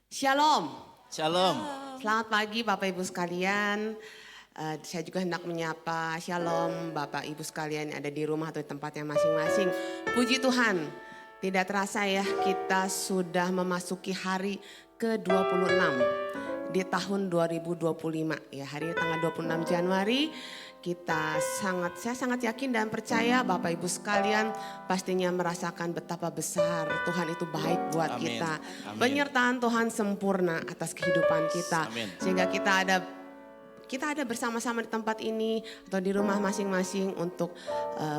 Shalom. Shalom. Selamat pagi Bapak Ibu sekalian. Saya juga hendak menyapa Shalom Bapak Ibu sekalian yang ada di rumah atau di tempatnya masing-masing. Puji Tuhan, tidak terasa ya kita sudah memasuki hari ke-26 di tahun 2025. Ya, hari ini tanggal 26 Januari. Saya sangat yakin dan percaya Bapak Ibu sekalian pastinya merasakan betapa besar Tuhan itu baik buat Amin. kita. Amin. Penyertaan Tuhan sempurna atas kehidupan kita. Amin. Sehingga kita ada bersama-sama di tempat ini atau di rumah masing-masing untuk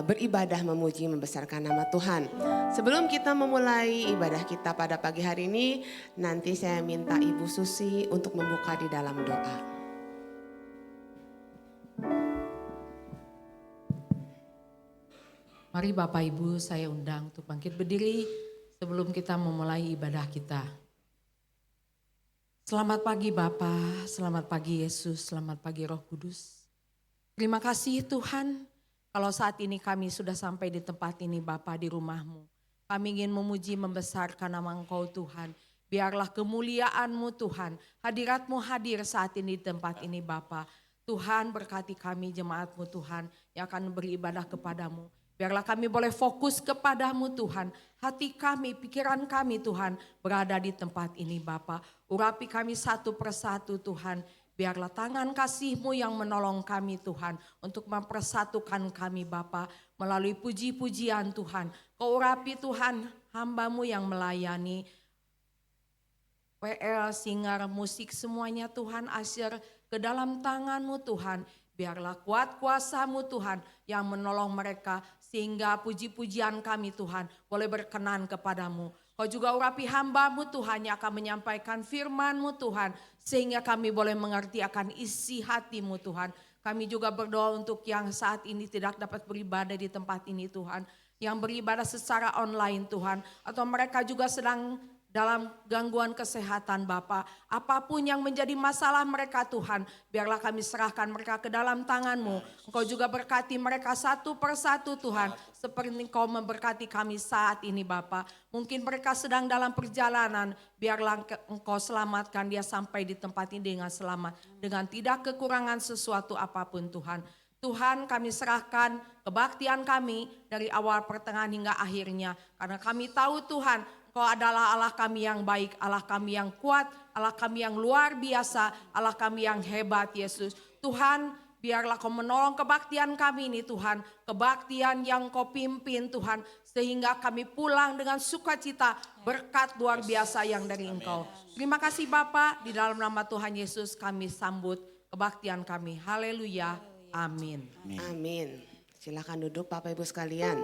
beribadah memuji membesarkan nama Tuhan. Sebelum kita memulai ibadah kita pada pagi hari ini, nanti saya minta Ibu Susi untuk membuka di dalam doa. Mari Bapak Ibu saya undang untuk bangkit berdiri sebelum kita memulai ibadah kita. Selamat pagi Bapa, selamat pagi Yesus, selamat pagi Roh Kudus. Terima kasih Tuhan kalau saat ini kami sudah sampai di tempat ini Bapa di rumah-Mu. Kami ingin memuji membesarkan nama Engkau Tuhan. Biarlah kemuliaan-Mu Tuhan, hadirat-Mu hadir saat ini di tempat ini Bapa. Tuhan berkati kami jemaat-Mu Tuhan yang akan beribadah kepada-Mu. Biarlah kami boleh fokus kepada-Mu Tuhan. Hati kami, pikiran kami Tuhan berada di tempat ini Bapa. Urapi kami satu persatu Tuhan. Biarlah tangan kasih-Mu yang menolong kami Tuhan. Untuk mempersatukan kami Bapa. Melalui puji-pujian Tuhan. Kau urapi Tuhan hamba-Mu yang melayani. WL, singer, musik semuanya Tuhan asyir ke dalam tangan-Mu Tuhan. Biarlah kuat kuasa-Mu Tuhan yang menolong mereka sehingga puji-pujian kami Tuhan boleh berkenan kepadamu. Kau juga urapi hamba-Mu Tuhan yang akan menyampaikan firman-Mu Tuhan sehingga kami boleh mengerti akan isi hati-Mu Tuhan. Kami juga berdoa untuk yang saat ini tidak dapat beribadah di tempat ini Tuhan. Yang beribadah secara online Tuhan atau mereka juga sedang dalam gangguan kesehatan Bapa, apapun yang menjadi masalah mereka Tuhan, biarlah kami serahkan mereka ke dalam tangan-Mu. Engkau juga berkati mereka satu persatu Tuhan, seperti Engkau memberkati kami saat ini Bapa. Mungkin mereka sedang dalam perjalanan, biarlah Engkau selamatkan dia sampai di tempat ini dengan selamat, dengan tidak kekurangan sesuatu apapun Tuhan. Tuhan kami serahkan kebaktian kami dari awal pertengahan hingga akhirnya, karena kami tahu Tuhan, Kau adalah Allah kami yang baik, Allah kami yang kuat, Allah kami yang luar biasa, Allah kami yang hebat Yesus. Tuhan biarlah Kau menolong kebaktian kami ini Tuhan, kebaktian yang Kau pimpin Tuhan. Sehingga kami pulang dengan sukacita berkat luar biasa yang dari Engkau. Terima kasih Bapa, di dalam nama Tuhan Yesus kami sambut kebaktian kami. Haleluya, amin. Amin. Silakan duduk Bapak Ibu sekalian.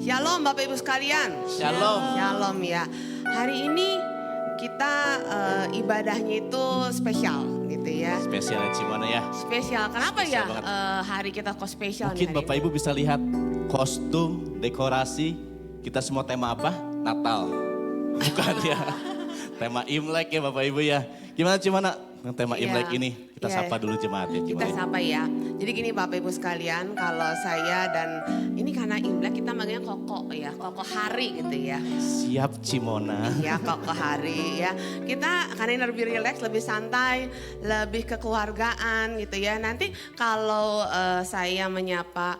Shalom Bapak Ibu sekalian. Shalom. Shalom ya. Hari ini kita ibadahnya itu spesial gitu ya. Spesial Cimona ya. Spesial. Kenapa Spesial ya banget. hari kita kok spesial nih Mungkin hari Bapak Ibu bisa lihat kostum, dekorasi. Kita semua tema apa? Natal. Bukan ya. Tema Imlek ya Bapak Ibu ya. Gimana Cimona? Tema Iya. Imlek ini kita Iya. sapa dulu jemaat ya Kita Cimona. sapa ya. Jadi gini Bapak Ibu sekalian, kalau saya dan ini karena Imlek kita manggilnya Koko ya, Koko hari gitu ya. Siap Cimona. Ya Koko hari ya. Kita karena ini lebih rileks, lebih santai, lebih kekeluargaan gitu ya. Nanti kalau saya menyapa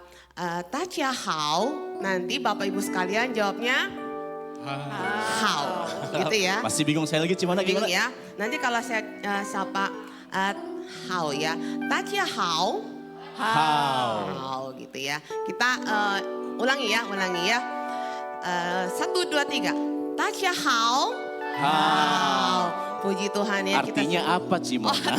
Tacia How, nanti Bapak Ibu sekalian jawabnya how gitu ya. Masih bingung saya lagi Cimona Bingung gimana? ya. Nanti kalau saya sapa how ya. Tacia how. How. How gitu ya. Kita ulangi ya. 1, 2, 3. Tacia how. How. Puji Tuhan ya. Artinya apa Cimona?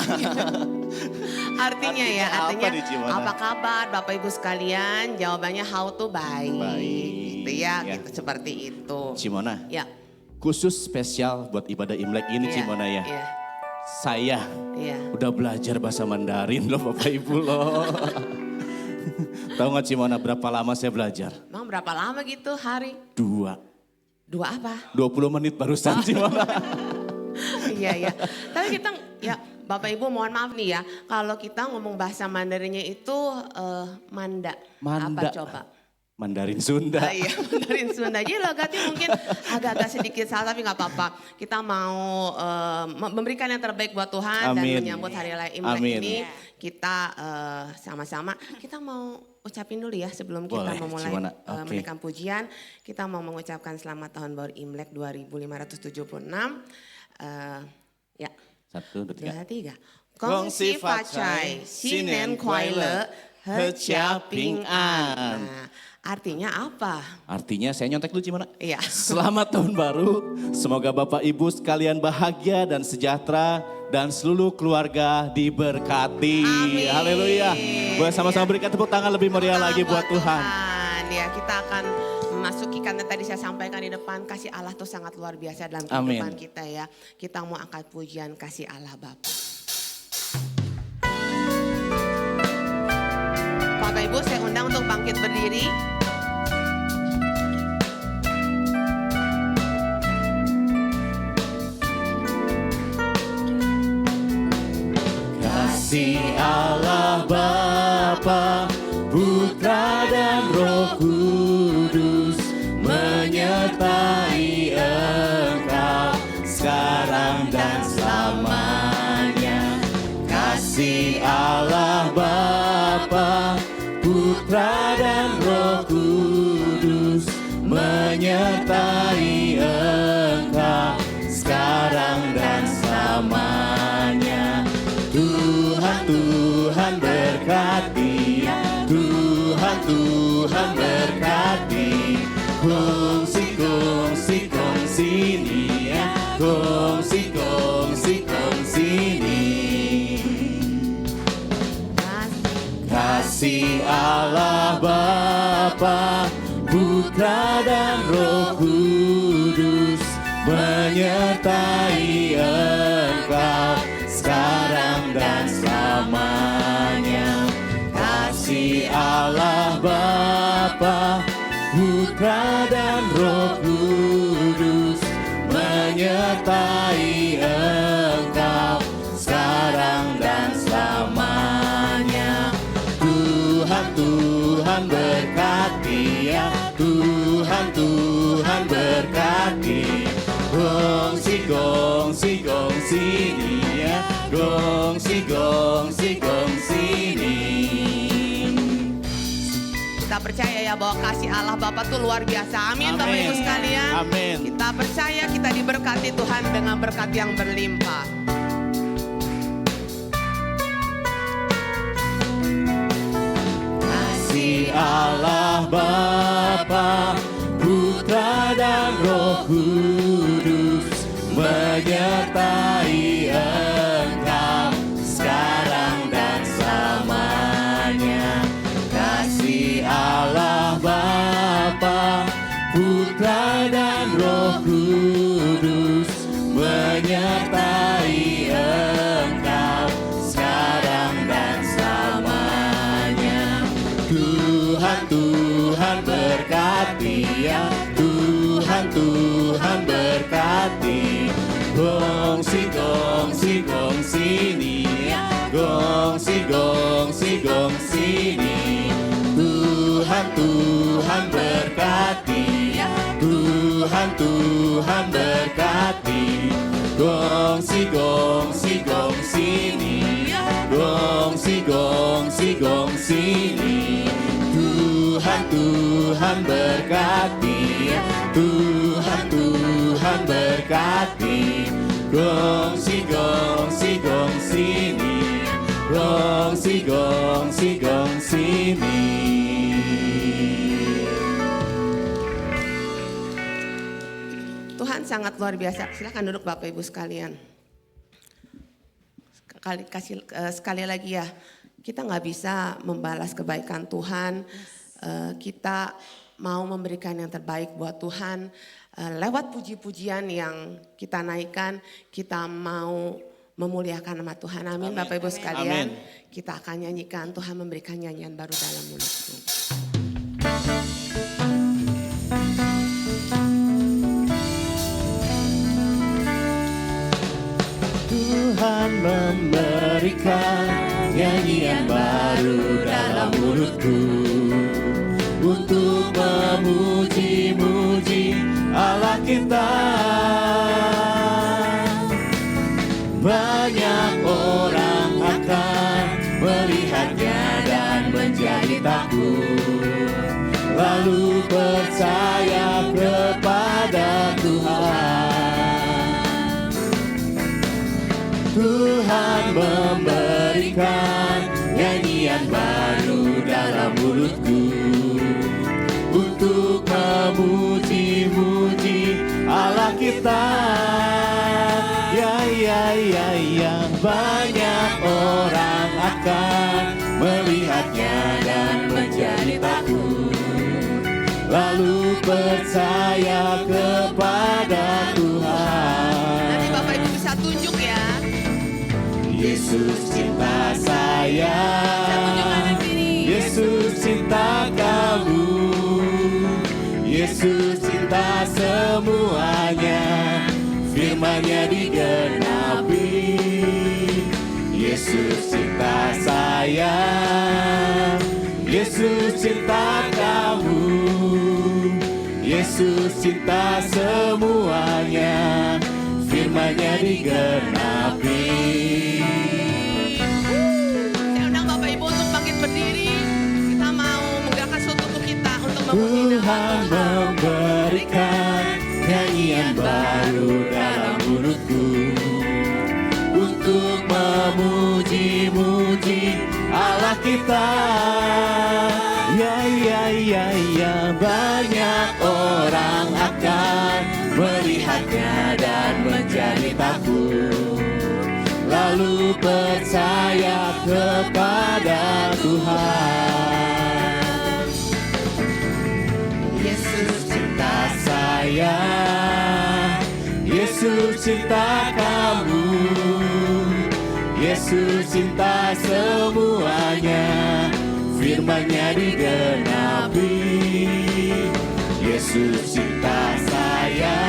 Artinya ya. Artinya apa Artinya nih, Cimona? apa kabar Bapak Ibu sekalian? Jawabannya how tuh baik. Baik. Gitu ya. Ya. Gitu, seperti itu. Cimona. Ya. Khusus spesial buat ibadah Imlek ini Iya, Cimona ya. Iya. Saya Iya. udah belajar bahasa Mandarin loh Bapak Ibu loh. Tahu gak Cimona berapa lama saya belajar? Emang berapa lama gitu hari? 2. 2 apa? 20 menit barusan Cimona. Iya. Tapi kita ya Bapak Ibu mohon maaf nih ya. Kalau kita ngomong bahasa Mandarinnya itu Manda. Manda. Apa coba? Mandarin Sunda. Iya, Mandarin Sunda. Jadi logatnya mungkin agak-agak sedikit salah tapi nggak apa-apa. Kita mau memberikan yang terbaik buat Tuhan dan Amin. menyambut Hari Raya Imlek Amin. ini. Kita sama-sama, kita mau ucapin dulu ya sebelum kita Boleh, memulai gimana? Oke. menaikkan pujian. Kita mau mengucapkan selamat tahun baru Imlek 2576. Ya, 1, 2, 3. 2, 3. Gong si fa chai, sinen kuai le, he chia ping an. Nah, artinya apa? Artinya saya nyontek dulu Cimana. Iya. Selamat tahun baru, semoga Bapak Ibu sekalian bahagia dan sejahtera dan seluruh keluarga diberkati. Amin. Haleluya. Boleh sama-sama berikan tepuk tangan lebih meriah lagi buat Tuhan. Ya, kita akan memasuki karena tadi saya sampaikan di depan kasih Allah tuh sangat luar biasa dalam kehidupan Amin. kita ya. Kita mau angkat pujian kasih Allah Bapa. Bapak Ibu saya undang untuk bangkit berdiri. Kasih Allah Bapa, Putra dan Roh Kudus menyertai engkau sekarang dan selamanya. Kasih Allah Bapa, Putra dan Roh Kudus menyertai engkau sekarang dan selamanya. Tuhan, Tuhan berkati, Tuhan, Tuhan berkati. Kongsi, kongsi, kongsi ni ya, kongsi, kongsi, kongsi ni. Kasih Allah Bapa, Putra dan Roh Kudus menyertai engkau sekarang dan selamanya. Kasih Allah Bapa, Putra dan Roh Kudus menyertai engkau sekarang dan selamanya. Tuhan, Tuhan berkati ya, Tuhan, Tuhan berkati. Gongsi, gongsi, gongsi ni ya, gongsi, gongsi, gongsi ni. Kita percaya ya bahwa kasih Allah Bapa tuh luar biasa. Amin, Bapak Amin. Ibu sekalian. Amin. Kita percaya kita diberkati Tuhan dengan berkat yang berlimpah. Kasih Allah Bapa, Putra dan Roh Kudus menyertai engkau sekarang dan selamanya. Kasih Allah Bapa, Putra dan Roh Kudus menyertai engkau sekarang dan selamanya. Tuhan, Tuhan berkati ya, Tuhan, Tuhan berkati. Gongsi, gongsi, gongsi ni ya, gongsi, gongsi, gongsi ni. Tuhan, Tuhan berkati ya, Tuhan, Tuhan berkati. Gongsi, gongsi, gongsi ni ya, gongsi, gongsi, gongsi ni. Tuhan, Tuhan berkati ya, Tuhan, Tuhan berkati. Gongsi, gongsi, gongsi ni, gongsi, gongsi, gongsi ni. Tuhan sangat luar biasa. Silakan duduk Bapak Ibu sekalian. Sekali lagi ya, kita nggak bisa membalas kebaikan Tuhan. Kita mau memberikan yang terbaik buat Tuhan. Lewat puji-pujian yang kita naikkan, kita mau memuliakan nama Tuhan. Amin, Bapak Ibu sekalian. Amin. Kita akan nyanyikan, Tuhan memberikan nyanyian baru dalam mulutku. Tuhan memberikan nyanyian baru dalam mulutku untuk memuji-muji Allah kita. Banyak orang akan melihatnya dan menjadi takut, lalu percaya kepada Tuhan. Tuhan memberikan nyanyian baru dalam mulutku untuk memuji-muji Allah kita. Ya, banyak orang akan melihatnya dan menjadi takut, lalu percaya kepada Tuhan. Nanti Bapak Ibu bisa tunjuk ya. Yesus cinta saya, Saya tunjukkan di sini. Yesus cinta kamu, Yesus cinta semuanya, firman-Nya digenapi. Yesus cinta saya, Yesus cinta kamu, Yesus cinta semuanya, firman-Nya digenapi. Saya undang Bapak Ibu untuk bangkit berdiri. Kita mau menggerakkan suatu tubuh kita untuk memuji nama Tuhan memberikan nyanyian baru dalam mulutku untuk memuji-muji Allah kita. Ya, banyak orang akan melihatnya dan menjadi takut, lalu percaya kepada Tuhan. Yesus cinta saya, Yesus cinta kamu, Yesus cinta semuanya, firman-Nya digenapi. Yesus cinta saya,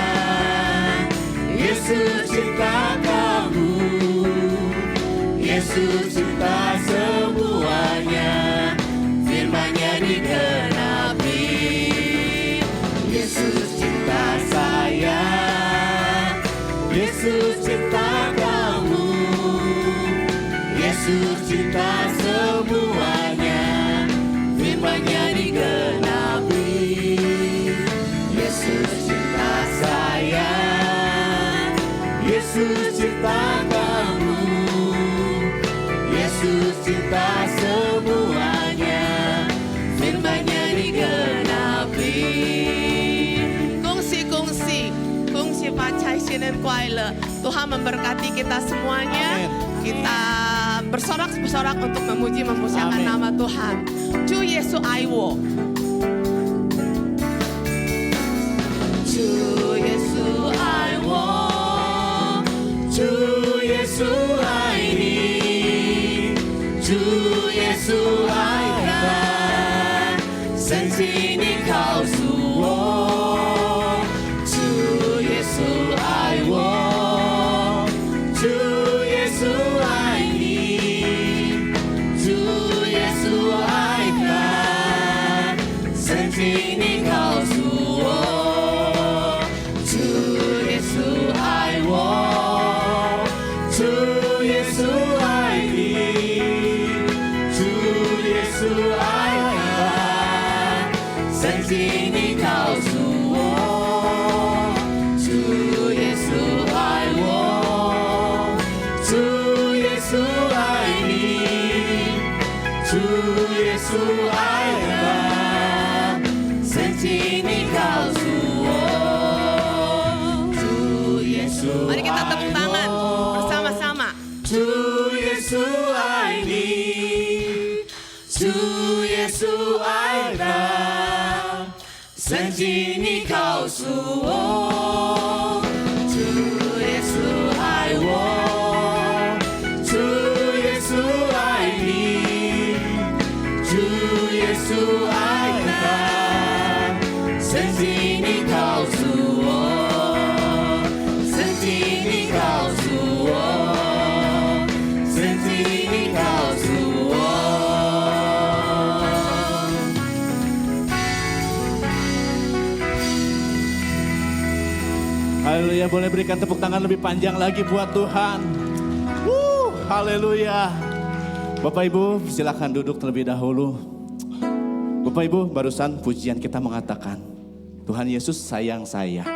Yesus cinta kamu, Yesus cinta semuanya, firman-Nya digenapi. Yesus cinta saya, Yesus cinta kamu, Yesus cinta semuanya, firman-Nya digenapi. Yesus cinta saya, Yesus cinta kamu, Yesus cinta semuanya, firman-Nya digenapi. 恭喜发财，新年快乐！Tuhan memberkati kita semuanya. Amin. Kita bersorak-sorak untuk memuji-memuliakan Amin. nama Tuhan. 主耶稣爱我，主耶稣爱我，主耶稣爱你，主耶稣爱他，圣经你告诉我，主耶稣爱我，主耶稣爱你，主耶稣爱他，圣经你告诉我，主耶稣爱我。主耶稣爱你，主耶稣爱他，圣经你告诉我，主耶稣爱我，主耶稣爱你，主耶稣爱他，圣经你告诉我，主耶稣爱我。 Mari kita tepuk tangan bersama-sama. 主耶稣爱你，主耶稣爱他，圣经你告诉我，主耶稣爱我，主耶稣爱你，主耶稣爱他，圣经你告诉我，圣经你告诉我。 圣经你告诉我， Haleluya, boleh berikan tepuk tangan lebih panjang lagi buat Tuhan. Haleluya. Bapak Ibu silakan duduk terlebih dahulu. Bapak Ibu barusan pujian kita mengatakan Tuhan Yesus sayang saya.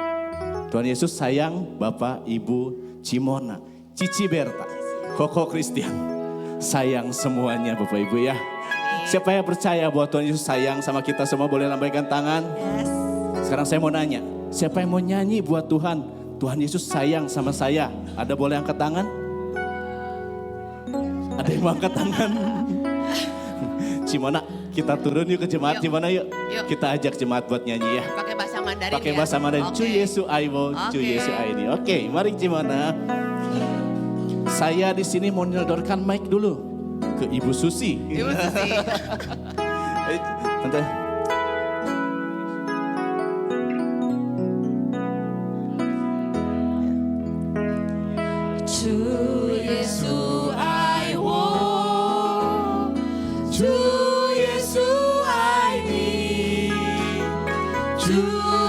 Tuhan Yesus sayang Bapak Ibu Cimona, Cici Berta, Koko Christian. Sayang semuanya Bapak Ibu ya. Siapa yang percaya bahwa Tuhan Yesus sayang sama kita semua boleh lambaikan tangan. Sekarang saya mau nanya, siapa yang mau nyanyi buat Tuhan? Tuhan Yesus sayang sama saya. Ada boleh angkat tangan? Ada yang mau angkat tangan? Cimona, kita turun yuk ke jemaat. Cimona yuk. Kita ajak jemaat buat nyanyi ya. Pakai bahasa Mandarin Pakai ya? bahasa Mandarin. Oke. Cu Yesu Aiwo, Cu Yesu Aini. Oke, mari Cimona. Saya di sini mau nyodorkan mic dulu ke Ibu Susi. Ibu Susi. Tante. 주 예수 아이워 주 예수 아이니 주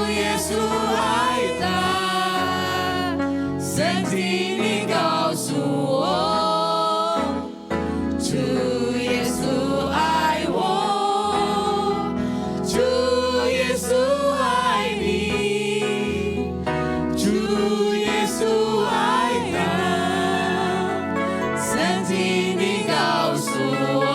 예수 아이다圣经你告诉我主耶稣爱我主耶稣爱你主耶稣爱他圣经你告诉我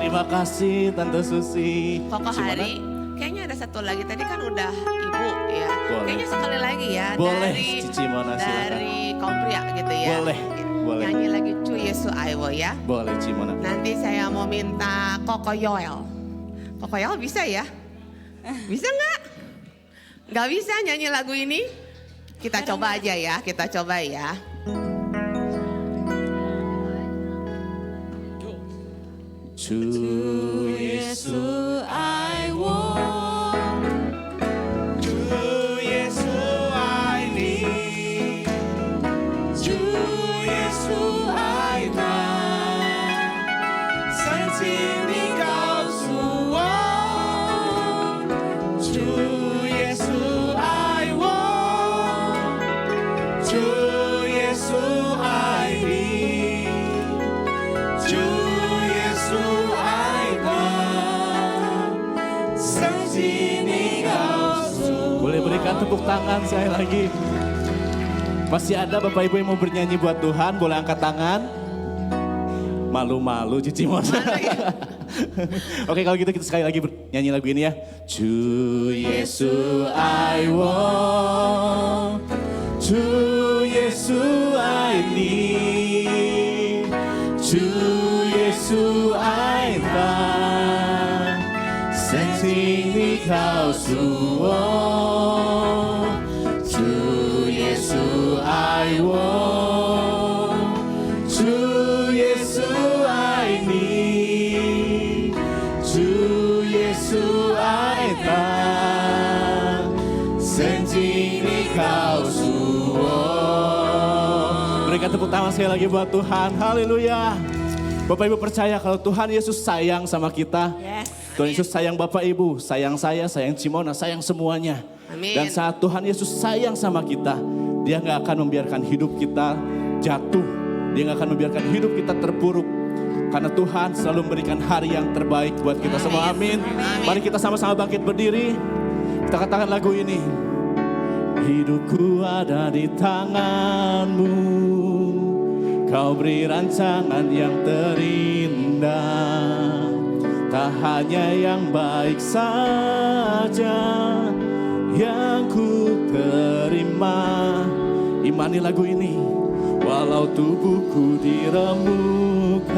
Terima kasih Tante Susi. Koko Cimona? Hari, kayaknya ada satu lagi. Tadi kan udah Ibu ya. Boleh. Kayaknya sekali lagi ya. Boleh, dari, Cici Mona, silakan. dari kaum pria gitu ya. Boleh, boleh. Nyanyi lagi Cu Yesu Aiwo ya. Boleh Cimona. Nanti saya mau minta Koko Yoel. Koko Yoel bisa ya? Bisa nggak? Nggak bisa nyanyi lagu ini? Kita coba aja ya, kita coba ya. Cu Yesu 아이워 Cu Yesu Aini 주 예수 아이다圣经你告诉我主耶稣爱我主耶稣爱你主耶稣爱他圣经你告诉我 Boleh berikan tepuk tangan sekali lagi. Masih ada Bapak Ibu yang mau bernyanyi buat Tuhan, boleh angkat tangan. Malu-malu Cici Mona. Oke kalau gitu kita sekali lagi nyanyi lagu ini ya. Cu Yesu Aiwo, Cu Yesu Aini, Cu Yesu Aita, 圣经你告诉我，主耶稣爱我，主耶稣爱你，主耶稣爱他，圣经你告诉我。Berikan tepuk tangan sekali lagi buat Tuhan, haleluya. Bapak Ibu percaya kalau Tuhan Yesus sayang sama kita. Tuhan Yesus sayang Bapak Ibu, sayang saya, sayang Cimona, sayang semuanya. Amin. Dan saat Tuhan Yesus sayang sama kita, Dia gak akan membiarkan hidup kita jatuh. Dia gak akan membiarkan hidup kita terpuruk. Karena Tuhan selalu memberikan hari yang terbaik buat kita semua. Amin. Mari kita sama-sama bangkit berdiri. Kita katakan lagu ini. Hidupku ada di tangan-Mu. Kau beri rancangan yang terindah. Tak hanya yang baik saja yang ku terima. Imani lagu ini. Walau tubuhku diremukkan,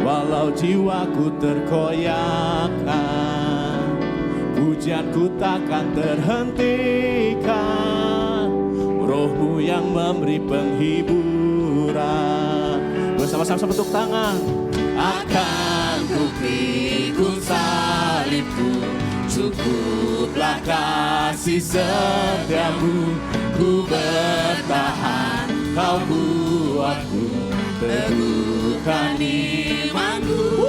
walau jiwaku terkoyakkan, pujianku takkan terhentikan. Roh-Mu yang memberi penghiburan. Bersama-sama bentuk tangan. Akan ku pikul salibku, cukuplah kasih setiamu. Ku bertahan, kau buatku teguhkan imanku.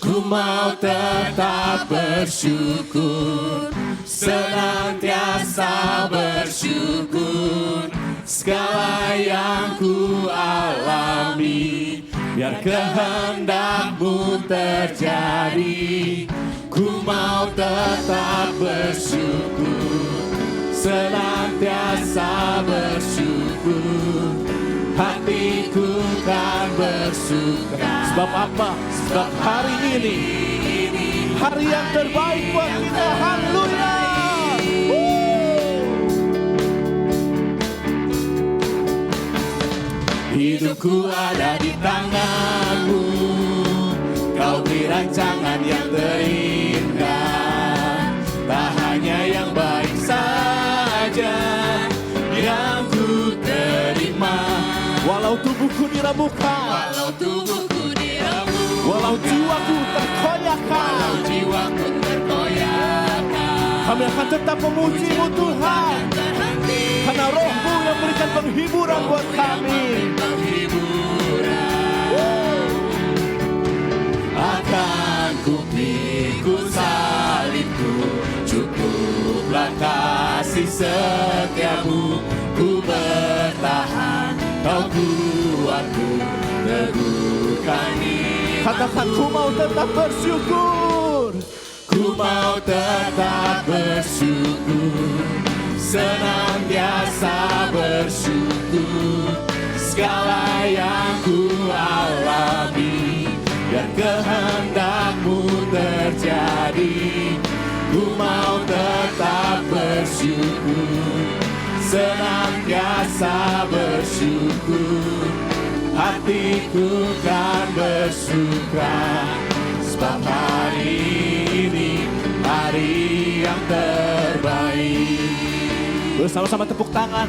Ku mau tetap bersyukur, senantiasa bersyukur. Segala yang ku alami, biar kehendak-Mu terjadi. Ku mau tetap bersyukur, senantiasa bersyukur. Hatiku kan bersuka. Sebab apa? Sebab hari ini hari yang terbaik buat kita. Haleluya. Hidupku ada di tangan-Mu, Kau beri rancangan yang terindah. Tak hanya yang baik saja yang ku terima. Walau tubuhku diremukkan, walau jiwaku terkoyakkan, kami akan tetap memuji-Mu Tuhan. Karena Roh-Mu yang berikan penghiburan buat kami. Akan ku pikul salibku, cukuplah kasih setiamu. Ku bertahan, Kau kuatku, teguhkani. Katakan, ku mau tetap bersyukur. Ku mau tetap bersyukur, senantiasa bersyukur. Segala yang ku alami, biar kehendak-Mu terjadi. Ku mau tetap bersyukur, senantiasa bersyukur. Hatiku kan bersuka, sebab hari ini hari yang terbaik. Bersama-sama tepuk tangan.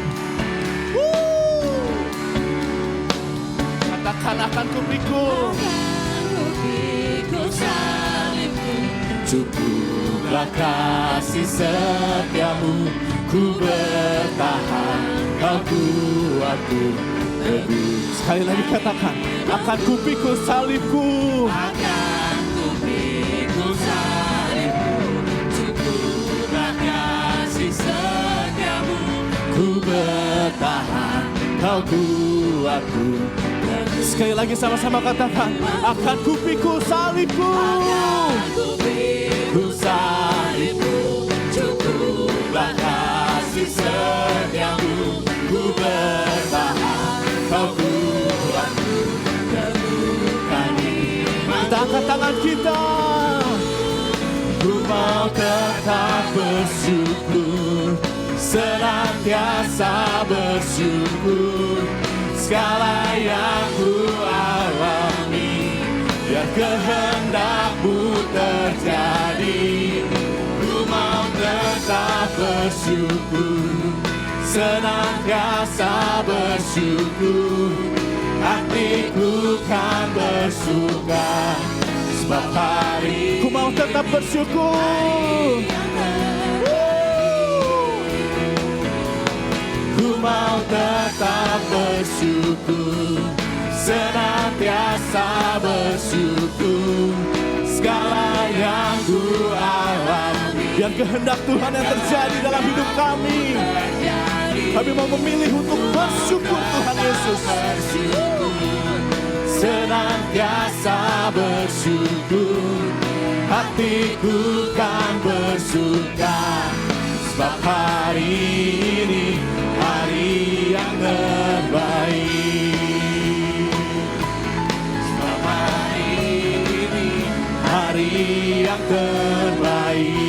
Katakan, akan ku pikul salibku, cukuplah kasih setiamu. Ku bertahan, Kau kuatku, teguh. Sekali lagi katakan, akan ku pikul salibku. Akan ku pikul salibku, cukuplah kasih setiamu. Ku bertahan, Kau kuatku. Sekali lagi sama-sama katakan, akan ku pikul salibku. Akan ku pikul salibku, cukuplah kasih setiamu. Ku bertahan, Kau kuatku, teguhkani. Kita angkat tangan kita. Ku mau tetap bersyukur, senantiasa bersyukur. Segala yang ku alami, biar kehendak-Mu terjadi. Ku mau tetap bersyukur, senantiasa bersyukur. Hatiku kan bersuka, sebab hari ku mau tetap bersyukur. Ku mau tetap bersyukur, senantiasa bersyukur. Segala yang ku alami, biar kehendak Tuhan yang terjadi dalam hidup kami. Kami mau memilih untuk bersyukur Tuhan Yesus. Senantiasa bersyukur, hatiku kan bersuka. Sebab hari ini hari yang terbaik. Sebab hari ini hari yang terbaik.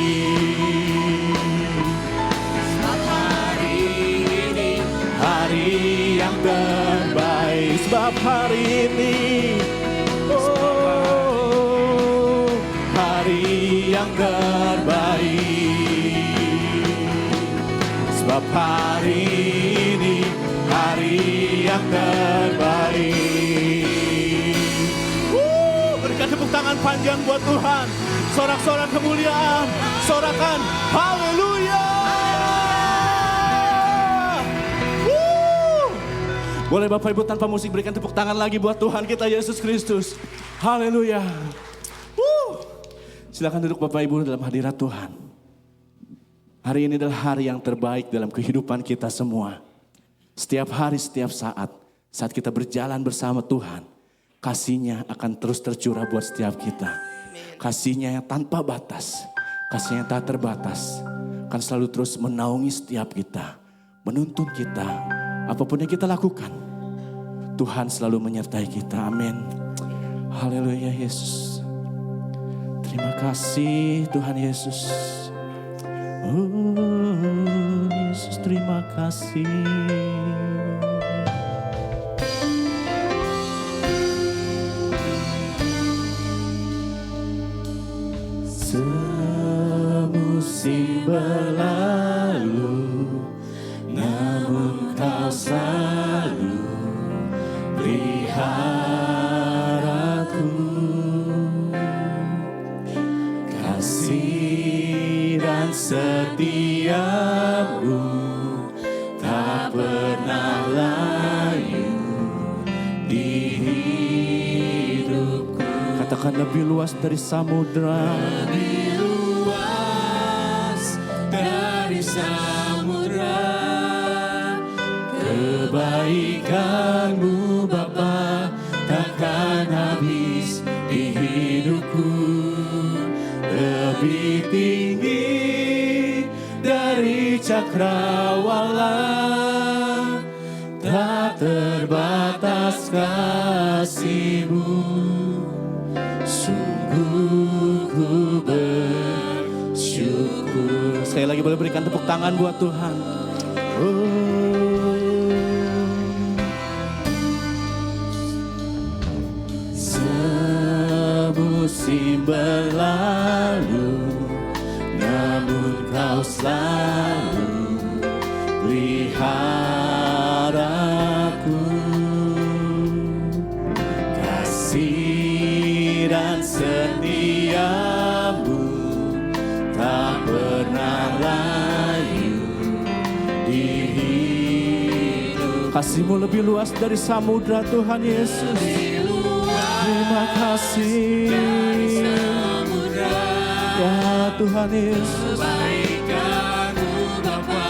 Sebab hari ini hari yang terbaik. Sebab hari ini hari yang terbaik. Sebab hari ini hari yang terbaik. Berikan tepuk tangan panjang buat Tuhan. Sorak-sorak kemuliaan, sorakan haleluya. Boleh Bapak Ibu tanpa musik berikan tepuk tangan lagi buat Tuhan kita Yesus Kristus. Haleluya. Silakan duduk Bapak Ibu dalam hadirat Tuhan. Hari ini adalah hari yang terbaik dalam kehidupan kita semua. Setiap hari, setiap saat kita berjalan bersama Tuhan, kasih-Nya akan terus tercurah buat setiap kita. Kasih-Nya yang tanpa batas, kasih-Nya yang tak terbatas, akan selalu terus menaungi setiap kita, menuntun kita, apapun yang kita lakukan. Tuhan selalu menyertai kita, amin. Haleluya Yesus. Terima kasih Tuhan Yesus. Oh Yesus, terima kasih. Semusim berlalu, namun Kau selalu peliharaku. Kasih dan setiamu tak pernah layu di hidupku. Katakan lebih luas dari samudra. Lebih luas dari samudra. Kebaikan-Mu Bapa takkan habis di hidupku. Lebih tinggi dari cakrawala, tak terbatas kasih-Mu. Sungguh ku bersyukur. Sekali lagi boleh berikan tepuk tangan buat Tuhan. Semusim berlalu, namun Kau selalu peliharaku. Kasih dan setiamu tak pernah layu di hidup. Kasih-Mu lebih luas dari samudra Tuhan Yesus. Terima kasih ya Tuhan Yesus. Kebaikan-Mu Bapa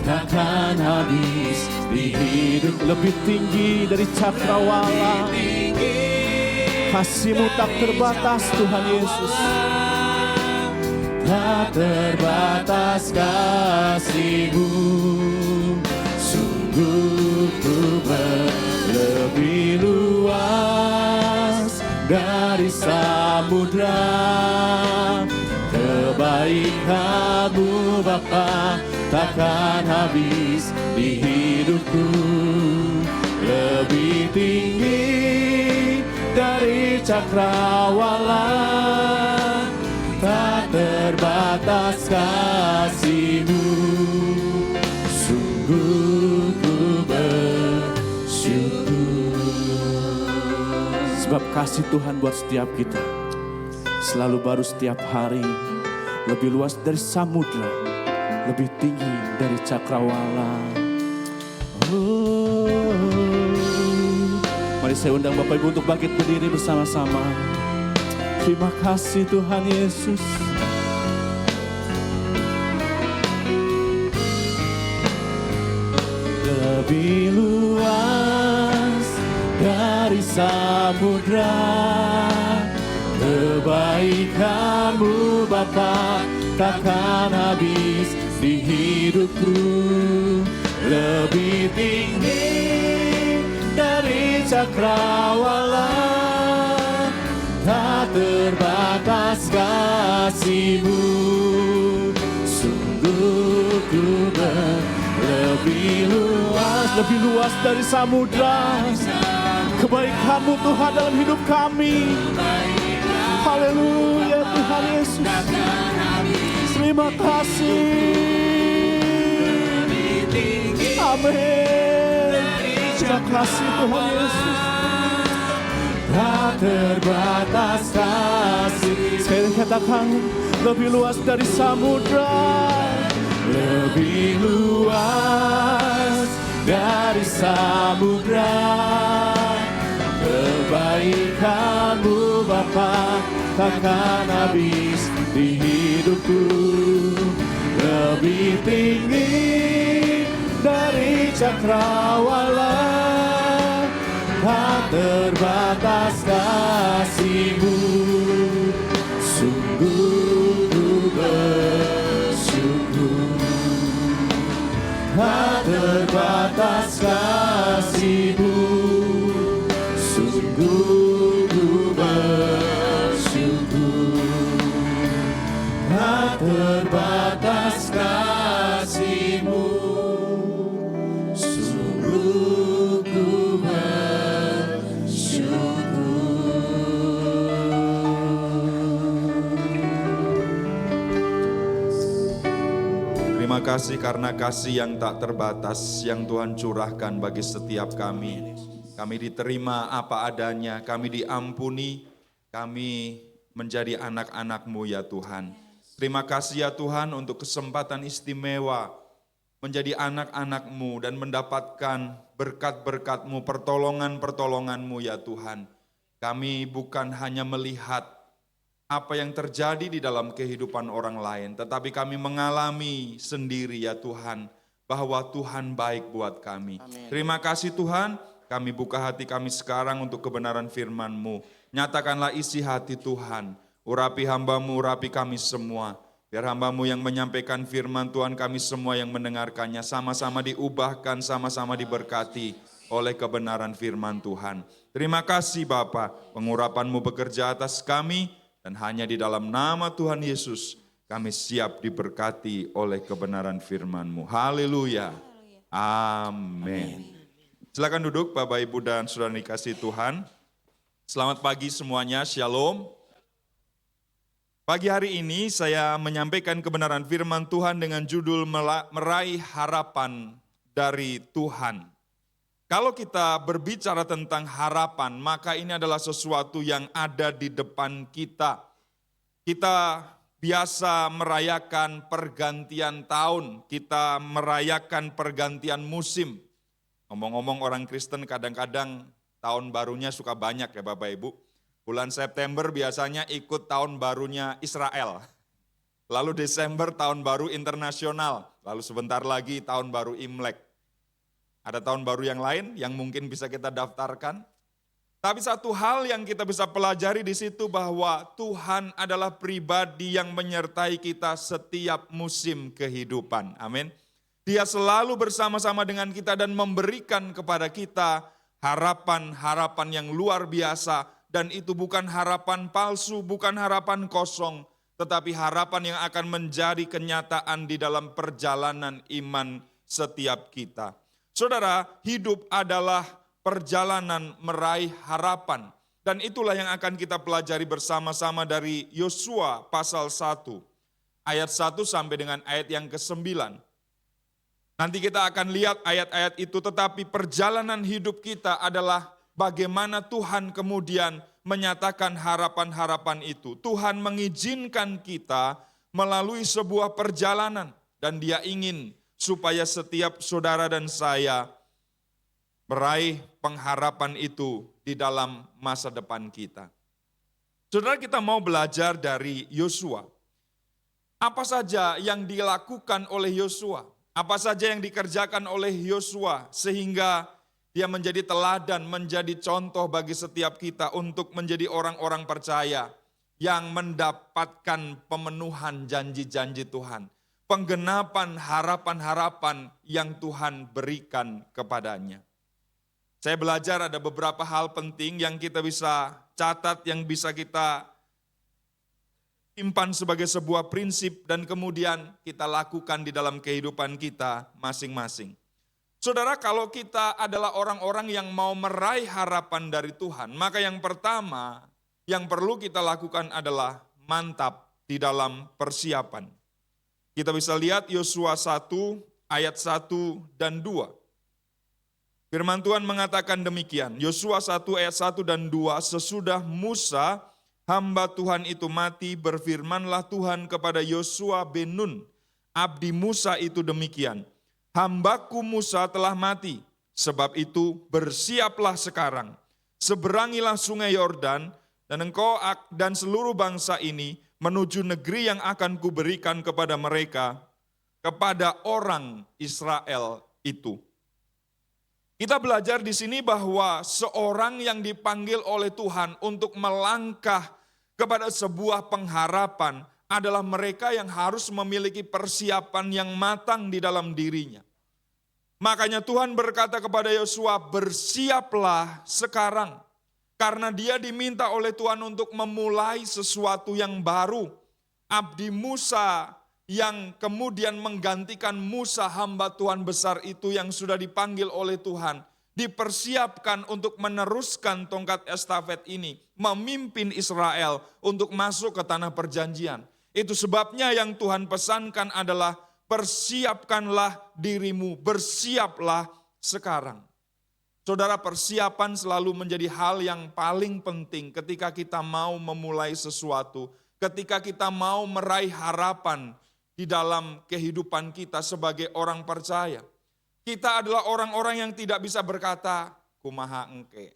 takkan habis di hidup. Lebih tinggi dari cakrawala, kasih-Mu tak terbatas Tuhan Yesus. Tak terbatas kasih-Mu. Sungguh ku lebih luas dari samudra. Kebaikan-Mu Bapa takkan habis di hidupku. Lebih tinggi dari cakrawala, tak terbatas kasih-Mu. Sungguh ku bersyukur. Sebab kasih Tuhan buat setiap kita selalu baru setiap hari. Lebih luas dari samudra, lebih tinggi dari cakrawala. Mari saya undang Bapak Ibu untuk bangkit berdiri bersama-sama. Terima kasih Tuhan Yesus. Lebih luas dari samudra, kebaikan-Mu Bapa takkan habis di hidupku. Lebih tinggi dari cakrawala, tak terbatas kasih-Mu. Sungguh ku lebih luas dari samudra. Kebaikan-Mu Tuhan dalam hidup kami. Haleluya Tuhan Yesus. Terima kasih. Amin. Terima kasih Tuhan Yesus. Tak terbatas kasih. Sekali katakan, lebih luas dari samudra. Lebih luas dari samudra. Kebaikan-Mu Bapa takkan habis di hidupku lebih tinggi dari cakrawala. Tak terbatas kasih-Mu, sungguh ku bersyukur. Tak terbatas kasih-Mu, sungguh ku bersyukur. Tak terbatas kasih-Mu, sungguh ku Terima kasih karena kasih yang tak terbatas yang Tuhan curahkan bagi setiap kami. Kami diterima apa adanya, kami diampuni, kami menjadi anak-anak-Mu ya Tuhan. Terima kasih ya Tuhan untuk kesempatan istimewa menjadi anak-anak-Mu dan mendapatkan berkat-berkat-Mu, pertolongan-pertolongan-Mu ya Tuhan. Kami bukan hanya melihat apa yang terjadi di dalam kehidupan orang lain, tetapi kami mengalami sendiri ya Tuhan, bahwa Tuhan baik buat kami. Amin. Terima kasih Tuhan, kami buka hati kami sekarang untuk kebenaran firman-Mu. Nyatakanlah isi hati Tuhan, urapi hamba-Mu, urapi kami semua. Biar hamba-Mu yang menyampaikan firman Tuhan, kami semua yang mendengarkannya, sama-sama diubahkan, sama-sama diberkati oleh kebenaran firman Tuhan. Terima kasih Bapa, pengurapan-Mu bekerja atas kami, dan hanya di dalam nama Tuhan Yesus kami siap diberkati oleh kebenaran firman-Mu. Haleluya. Amin. Silakan duduk Bapak, Ibu, dan Saudara dikasihi Tuhan. Selamat pagi semuanya, Shalom. Pagi hari ini saya menyampaikan kebenaran firman Tuhan dengan judul Meraih Harapan dari Tuhan. Kalau kita berbicara tentang harapan, maka ini adalah sesuatu yang ada di depan kita. Kita biasa merayakan pergantian tahun, kita merayakan pergantian musim. Ngomong-ngomong orang Kristen kadang-kadang tahun barunya suka banyak ya Bapak Ibu. Bulan September biasanya ikut tahun barunya Israel. Lalu Desember tahun baru internasional, lalu sebentar lagi tahun baru Imlek. Ada tahun baru yang lain yang mungkin bisa kita daftarkan. Tapi satu hal yang kita bisa pelajari di situ bahwa Tuhan adalah pribadi yang menyertai kita setiap musim kehidupan. Amin. Dia selalu bersama-sama dengan kita dan memberikan kepada kita harapan-harapan yang luar biasa. Dan itu bukan harapan palsu, bukan harapan kosong, tetapi harapan yang akan menjadi kenyataan di dalam perjalanan iman setiap kita. Saudara, hidup adalah perjalanan meraih harapan. Dan itulah yang akan kita pelajari bersama-sama dari Yosua pasal 1. Ayat 1 sampai dengan ayat yang ke-9. Nanti kita akan lihat ayat-ayat itu, tetapi perjalanan hidup kita adalah bagaimana Tuhan kemudian menyatakan harapan-harapan itu. Tuhan mengizinkan kita melalui sebuah perjalanan. Dan Dia ingin supaya setiap saudara dan saya meraih pengharapan itu di dalam masa depan kita. Saudara, kita mau belajar dari Yosua. Apa saja yang dilakukan oleh Yosua? Apa saja yang dikerjakan oleh Yosua sehingga dia menjadi teladan, menjadi contoh bagi setiap kita untuk menjadi orang-orang percaya yang mendapatkan pemenuhan janji-janji Tuhan. Penggenapan harapan-harapan yang Tuhan berikan kepadanya. Saya belajar ada beberapa hal penting yang kita bisa catat, yang bisa kita simpan sebagai sebuah prinsip dan kemudian kita lakukan di dalam kehidupan kita masing-masing. Saudara, kalau kita adalah orang-orang yang mau meraih harapan dari Tuhan, maka yang pertama yang perlu kita lakukan adalah mantap di dalam persiapan. Kita bisa lihat Yosua 1 ayat 1 dan 2. Firman Tuhan mengatakan demikian, Yosua 1 ayat 1 dan 2, sesudah Musa hamba Tuhan itu mati, berfirmanlah Tuhan kepada Yosua bin Nun, abdi Musa itu demikian, hambaku Musa telah mati, sebab itu bersiaplah sekarang, seberangilah sungai Yordan, dan engkau dan seluruh bangsa ini menuju negeri yang akan kuberikan kepada mereka, kepada orang Israel itu. Kita belajar di sini bahwa seorang yang dipanggil oleh Tuhan untuk melangkah kepada sebuah pengharapan adalah mereka yang harus memiliki persiapan yang matang di dalam dirinya. Makanya Tuhan berkata kepada Yosua, bersiaplah sekarang. Karena dia diminta oleh Tuhan untuk memulai sesuatu yang baru. Abdi Musa yang kemudian menggantikan Musa hamba Tuhan besar itu yang sudah dipanggil oleh Tuhan, dipersiapkan untuk meneruskan tongkat estafet ini, memimpin Israel untuk masuk ke tanah perjanjian. Itu sebabnya yang Tuhan pesankan adalah persiapkanlah dirimu, bersiaplah sekarang. Saudara, persiapan selalu menjadi hal yang paling penting ketika kita mau memulai sesuatu, ketika kita mau meraih harapan di dalam kehidupan kita sebagai orang percaya. Kita adalah orang-orang yang tidak bisa berkata, kumaha engke.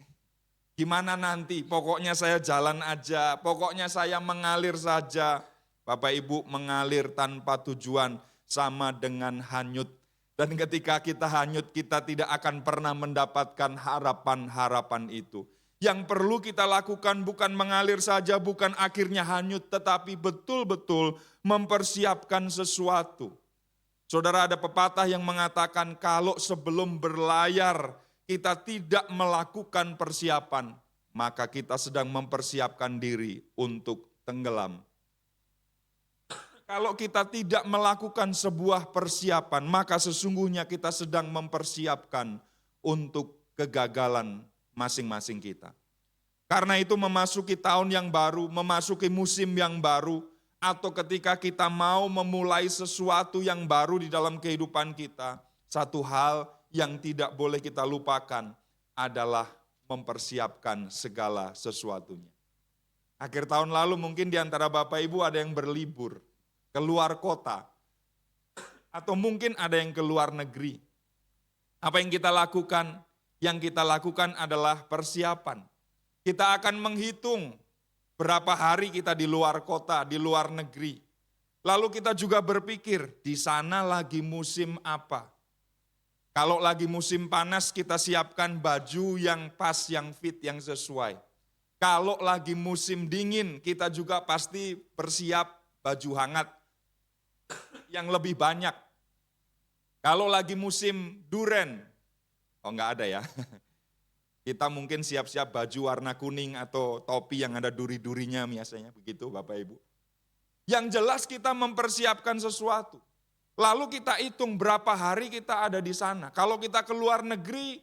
Gimana nanti, pokoknya saya jalan aja, pokoknya saya mengalir saja. Bapak Ibu, mengalir tanpa tujuan sama dengan hanyut. Dan ketika kita hanyut, kita tidak akan pernah mendapatkan harapan-harapan itu. Yang perlu kita lakukan bukan mengalir saja, bukan akhirnya hanyut, tetapi betul-betul mempersiapkan sesuatu. Saudara, ada pepatah yang mengatakan kalau sebelum berlayar kita tidak melakukan persiapan, maka kita sedang mempersiapkan diri untuk tenggelam. Kalau kita tidak melakukan sebuah persiapan, maka sesungguhnya kita sedang mempersiapkan untuk kegagalan masing-masing kita. Karena itu memasuki tahun yang baru, memasuki musim yang baru, atau ketika kita mau memulai sesuatu yang baru di dalam kehidupan kita, satu hal yang tidak boleh kita lupakan adalah mempersiapkan segala sesuatunya. Akhir tahun lalu mungkin di antara Bapak Ibu ada yang berlibur, keluar kota, atau mungkin ada yang keluar negeri. Apa yang kita lakukan? Yang kita lakukan adalah persiapan. Kita akan menghitung berapa hari kita di luar kota, di luar negeri. Lalu kita juga berpikir, di sana lagi musim apa? Kalau lagi musim panas, kita siapkan baju yang pas, yang fit, yang sesuai. Kalau lagi musim dingin, kita juga pasti bersiap baju hangat yang lebih banyak. Kalau lagi musim duren, oh enggak ada ya. Kita mungkin siap-siap baju warna kuning atau topi yang ada duri-durinya biasanya, begitu Bapak Ibu. Yang jelas kita mempersiapkan sesuatu. Lalu kita hitung berapa hari kita ada di sana. Kalau kita keluar negeri,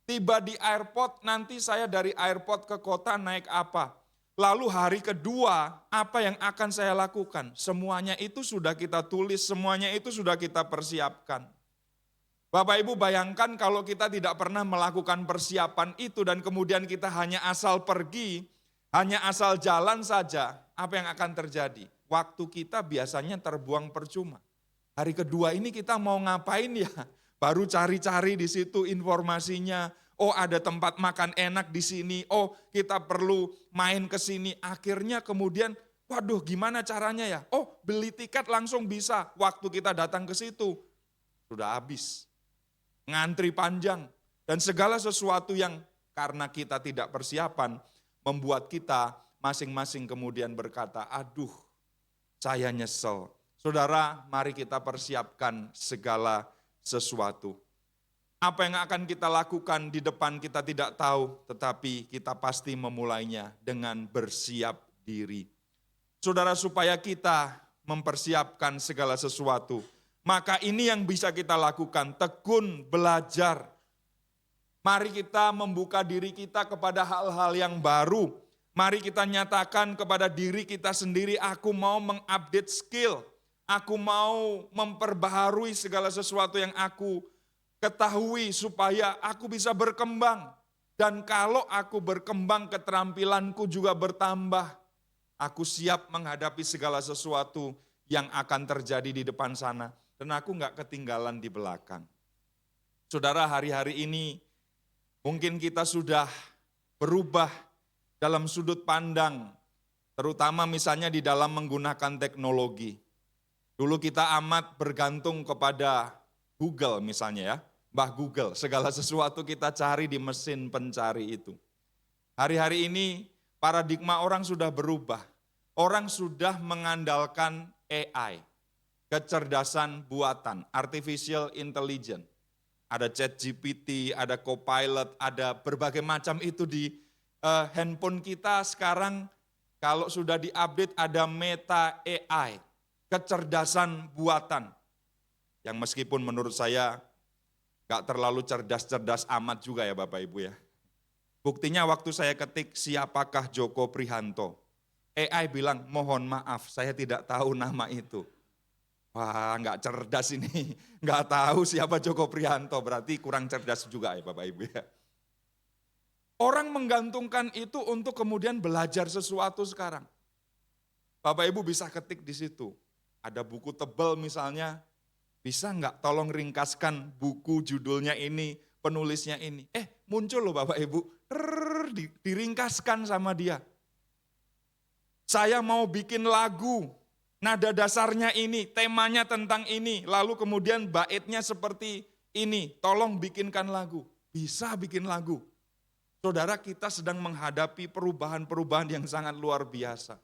tiba di airport, nanti saya dari airport ke kota naik apa. Lalu hari kedua, apa yang akan saya lakukan? Semuanya itu sudah kita tulis, semuanya itu sudah kita persiapkan. Bapak Ibu bayangkan kalau kita tidak pernah melakukan persiapan itu dan kemudian kita hanya asal pergi, hanya asal jalan saja, apa yang akan terjadi? Waktu kita biasanya terbuang percuma. Hari kedua ini kita mau ngapain ya? Baru cari-cari di situ informasinya, oh ada tempat makan enak di sini, oh kita perlu main ke sini. Akhirnya kemudian, waduh gimana caranya ya? Oh beli tiket langsung bisa, waktu kita datang ke situ sudah habis. Ngantri panjang, dan segala sesuatu yang karena kita tidak persiapan, membuat kita masing-masing kemudian berkata, aduh saya nyesel. Saudara, mari kita persiapkan segala sesuatu. Apa yang akan kita lakukan di depan kita tidak tahu, tetapi kita pasti memulainya dengan bersiap diri. Saudara, supaya kita mempersiapkan segala sesuatu, maka ini yang bisa kita lakukan, tekun belajar. Mari kita membuka diri kita kepada hal-hal yang baru. Mari kita nyatakan kepada diri kita sendiri, aku mau mengupdate skill. Aku mau memperbaharui segala sesuatu yang aku ketahui supaya aku bisa berkembang. Dan kalau aku berkembang, keterampilanku juga bertambah. Aku siap menghadapi segala sesuatu yang akan terjadi di depan sana. Dan aku enggak ketinggalan di belakang. Saudara, hari-hari ini mungkin kita sudah berubah dalam sudut pandang terutama misalnya di dalam menggunakan teknologi. Dulu kita amat bergantung kepada Google misalnya ya, Mbah Google, segala sesuatu kita cari di mesin pencari itu. Hari-hari ini paradigma orang sudah berubah. Orang sudah mengandalkan AI, kecerdasan buatan, artificial intelligence. Ada ChatGPT, ada Copilot, ada berbagai macam itu di handphone kita sekarang. Kalau sudah diupdate ada Meta AI, kecerdasan buatan. Yang meskipun menurut saya gak terlalu cerdas-cerdas amat juga ya Bapak Ibu ya. Buktinya waktu saya ketik siapakah Joko Prihanto. AI bilang mohon maaf saya tidak tahu nama itu. Wah gak cerdas ini, gak tahu siapa Joko Prihanto, berarti kurang cerdas juga ya Bapak Ibu ya. Orang menggantungkan itu untuk kemudian belajar sesuatu sekarang. Bapak Ibu bisa ketik di situ. Ada buku tebal misalnya, bisa nggak tolong ringkaskan buku judulnya ini, penulisnya ini. Muncul loh Bapak Ibu, diringkaskan sama dia. Saya mau bikin lagu, nada dasarnya ini, temanya tentang ini, lalu kemudian baitnya seperti ini, tolong bikinkan lagu. Bisa bikin lagu. Saudara, kita sedang menghadapi perubahan-perubahan yang sangat luar biasa.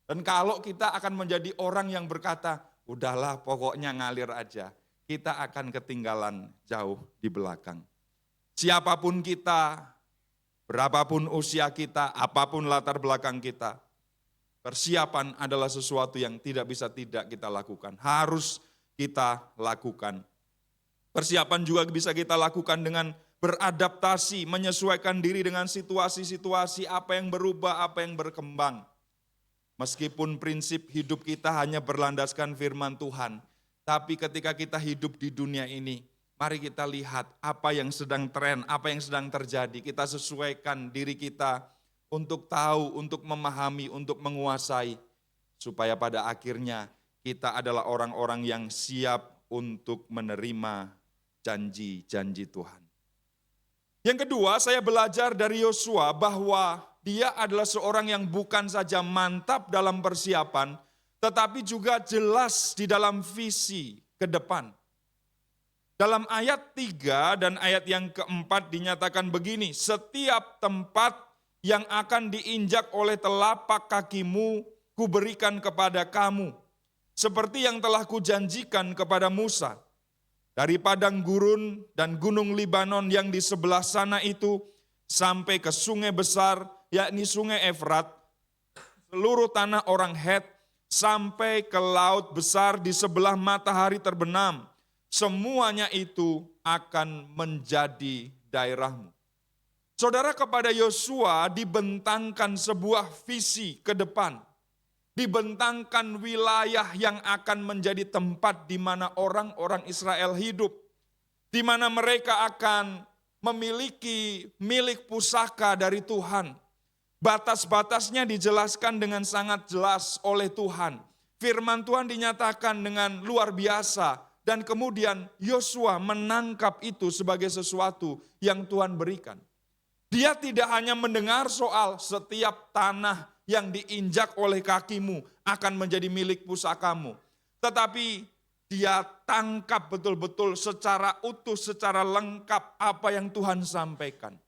Dan kalau kita akan menjadi orang yang berkata, udahlah pokoknya ngalir aja, kita akan ketinggalan jauh di belakang. Siapapun kita, berapapun usia kita, apapun latar belakang kita, persiapan adalah sesuatu yang tidak bisa tidak kita lakukan. Harus kita lakukan. Persiapan juga bisa kita lakukan dengan beradaptasi, menyesuaikan diri dengan situasi-situasi apa yang berubah, apa yang berkembang. Meskipun prinsip hidup kita hanya berlandaskan firman Tuhan, tapi ketika kita hidup di dunia ini, mari kita lihat apa yang sedang tren, apa yang sedang terjadi. Kita sesuaikan diri kita untuk tahu, untuk memahami, untuk menguasai. Supaya pada akhirnya kita adalah orang-orang yang siap untuk menerima janji-janji Tuhan. Yang kedua, saya belajar dari Yosua bahwa dia adalah seorang yang bukan saja mantap dalam persiapan, tetapi juga jelas di dalam visi ke depan. Dalam ayat 3 dan ayat yang keempat dinyatakan begini, setiap tempat yang akan diinjak oleh telapak kakimu, kuberikan kepada kamu, seperti yang telah kujanjikan kepada Musa. Dari padang gurun dan gunung Libanon yang di sebelah sana itu, sampai ke sungai besar, yakni sungai Efrat, seluruh tanah orang Het, sampai ke laut besar di sebelah matahari terbenam, semuanya itu akan menjadi daerahmu. Saudara, kepada Yosua dibentangkan sebuah visi ke depan. Dibentangkan wilayah yang akan menjadi tempat di mana orang-orang Israel hidup. Di mana mereka akan memiliki milik pusaka dari Tuhan. Batas-batasnya dijelaskan dengan sangat jelas oleh Tuhan. Firman Tuhan dinyatakan dengan luar biasa. Dan kemudian Yosua menangkap itu sebagai sesuatu yang Tuhan berikan. Dia tidak hanya mendengar soal setiap tanah yang diinjak oleh kakimu akan menjadi milik pusakamu. Tetapi dia tangkap betul-betul secara utuh, secara lengkap apa yang Tuhan sampaikan.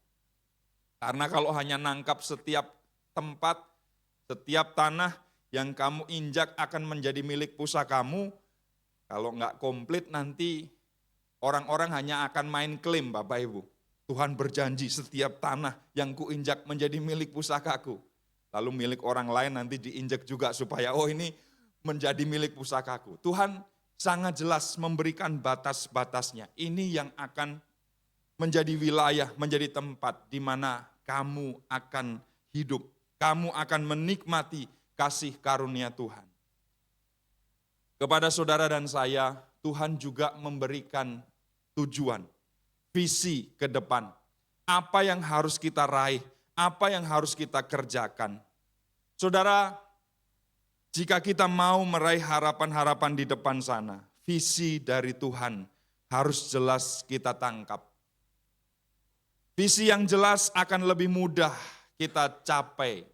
Karena kalau hanya nangkap setiap tempat, setiap tanah yang kamu injak akan menjadi milik pusakamu, kalau enggak komplit nanti orang-orang hanya akan main klaim Bapak Ibu. Tuhan berjanji setiap tanah yang kuinjak menjadi milik pusakaku. Lalu milik orang lain nanti diinjak juga supaya ini menjadi milik pusakaku. Tuhan sangat jelas memberikan batas-batasnya. Ini yang akan menjadi wilayah, menjadi tempat di mana kamu akan hidup. Kamu akan menikmati kasih karunia Tuhan. Kepada saudara dan saya, Tuhan juga memberikan tujuan, visi ke depan. Apa yang harus kita raih, apa yang harus kita kerjakan. Saudara, jika kita mau meraih harapan-harapan di depan sana, visi dari Tuhan harus jelas kita tangkap. Visi yang jelas akan lebih mudah kita capai.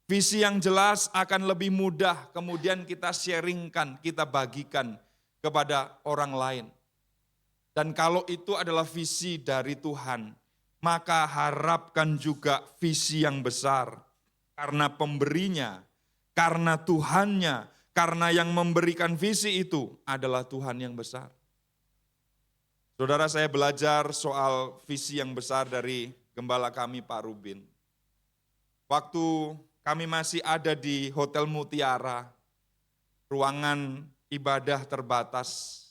Visi yang jelas akan lebih mudah kemudian kita sharingkan, kita bagikan kepada orang lain. Dan kalau itu adalah visi dari Tuhan, maka harapkan juga visi yang besar. Karena pemberinya, karena Tuhannya, karena yang memberikan visi itu adalah Tuhan yang besar. Saudara, saya belajar soal visi yang besar dari gembala kami Pak Rubin. Waktu kami masih ada di Hotel Mutiara, ruangan ibadah terbatas.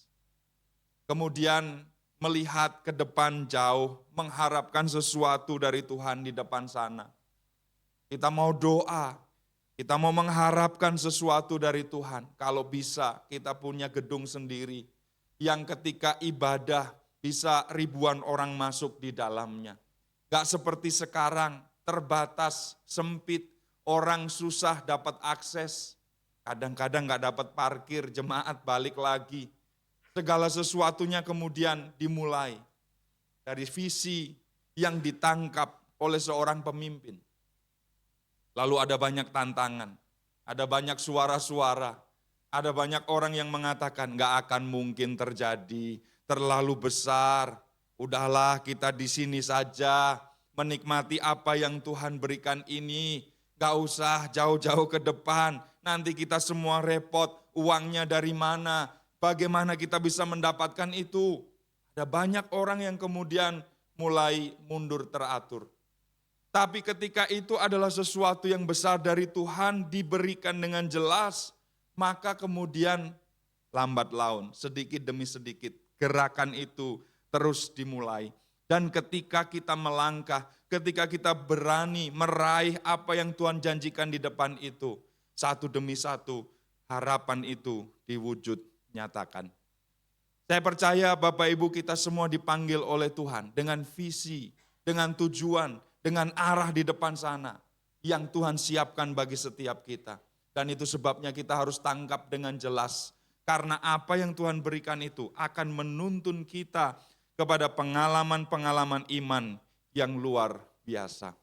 Kemudian melihat ke depan jauh, mengharapkan sesuatu dari Tuhan di depan sana. Kita mau doa, kita mau mengharapkan sesuatu dari Tuhan. Kalau bisa kita punya gedung sendiri, yang ketika ibadah bisa ribuan orang masuk di dalamnya. Gak seperti sekarang, terbatas, sempit, orang susah dapat akses. Kadang-kadang gak dapat parkir, jemaat balik lagi. Segala sesuatunya kemudian dimulai dari visi yang ditangkap oleh seorang pemimpin. Lalu ada banyak tantangan, ada banyak suara-suara, ada banyak orang yang mengatakan gak akan mungkin terjadi, terlalu besar. Udahlah kita di sini saja menikmati apa yang Tuhan berikan ini. Gak usah jauh-jauh ke depan, nanti kita semua repot, uangnya dari mana? Bagaimana kita bisa mendapatkan itu? Ada banyak orang yang kemudian mulai mundur teratur. Tapi ketika itu adalah sesuatu yang besar dari Tuhan diberikan dengan jelas, maka kemudian lambat laun, sedikit demi sedikit, gerakan itu terus dimulai. Dan ketika kita melangkah, ketika kita berani meraih apa yang Tuhan janjikan di depan itu, satu demi satu, harapan itu diwujud nyatakan. Saya percaya Bapak Ibu kita semua dipanggil oleh Tuhan dengan visi, dengan tujuan, dengan arah di depan sana yang Tuhan siapkan bagi setiap kita. Dan itu sebabnya kita harus tangkap dengan jelas. Karena apa yang Tuhan berikan itu akan menuntun kita kepada pengalaman-pengalaman iman yang luar biasa.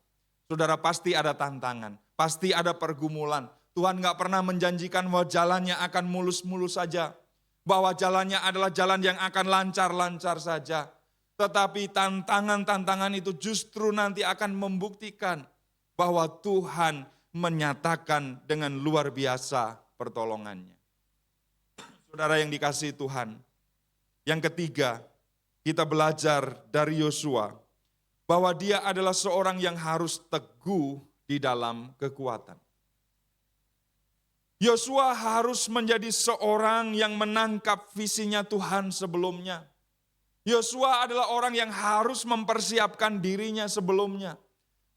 Saudara, pasti ada tantangan, pasti ada pergumulan. Tuhan gak pernah menjanjikan bahwa jalannya akan mulus-mulus saja. Bahwa jalannya adalah jalan yang akan lancar-lancar saja. Tetapi tantangan-tantangan itu justru nanti akan membuktikan bahwa Tuhan menyatakan dengan luar biasa pertolongannya. Saudara yang dikasihi Tuhan, yang ketiga, kita belajar dari Yosua bahwa dia adalah seorang yang harus teguh di dalam kekuatan. Yosua harus menjadi seorang yang menangkap visinya Tuhan sebelumnya. Yosua adalah orang yang harus mempersiapkan dirinya sebelumnya.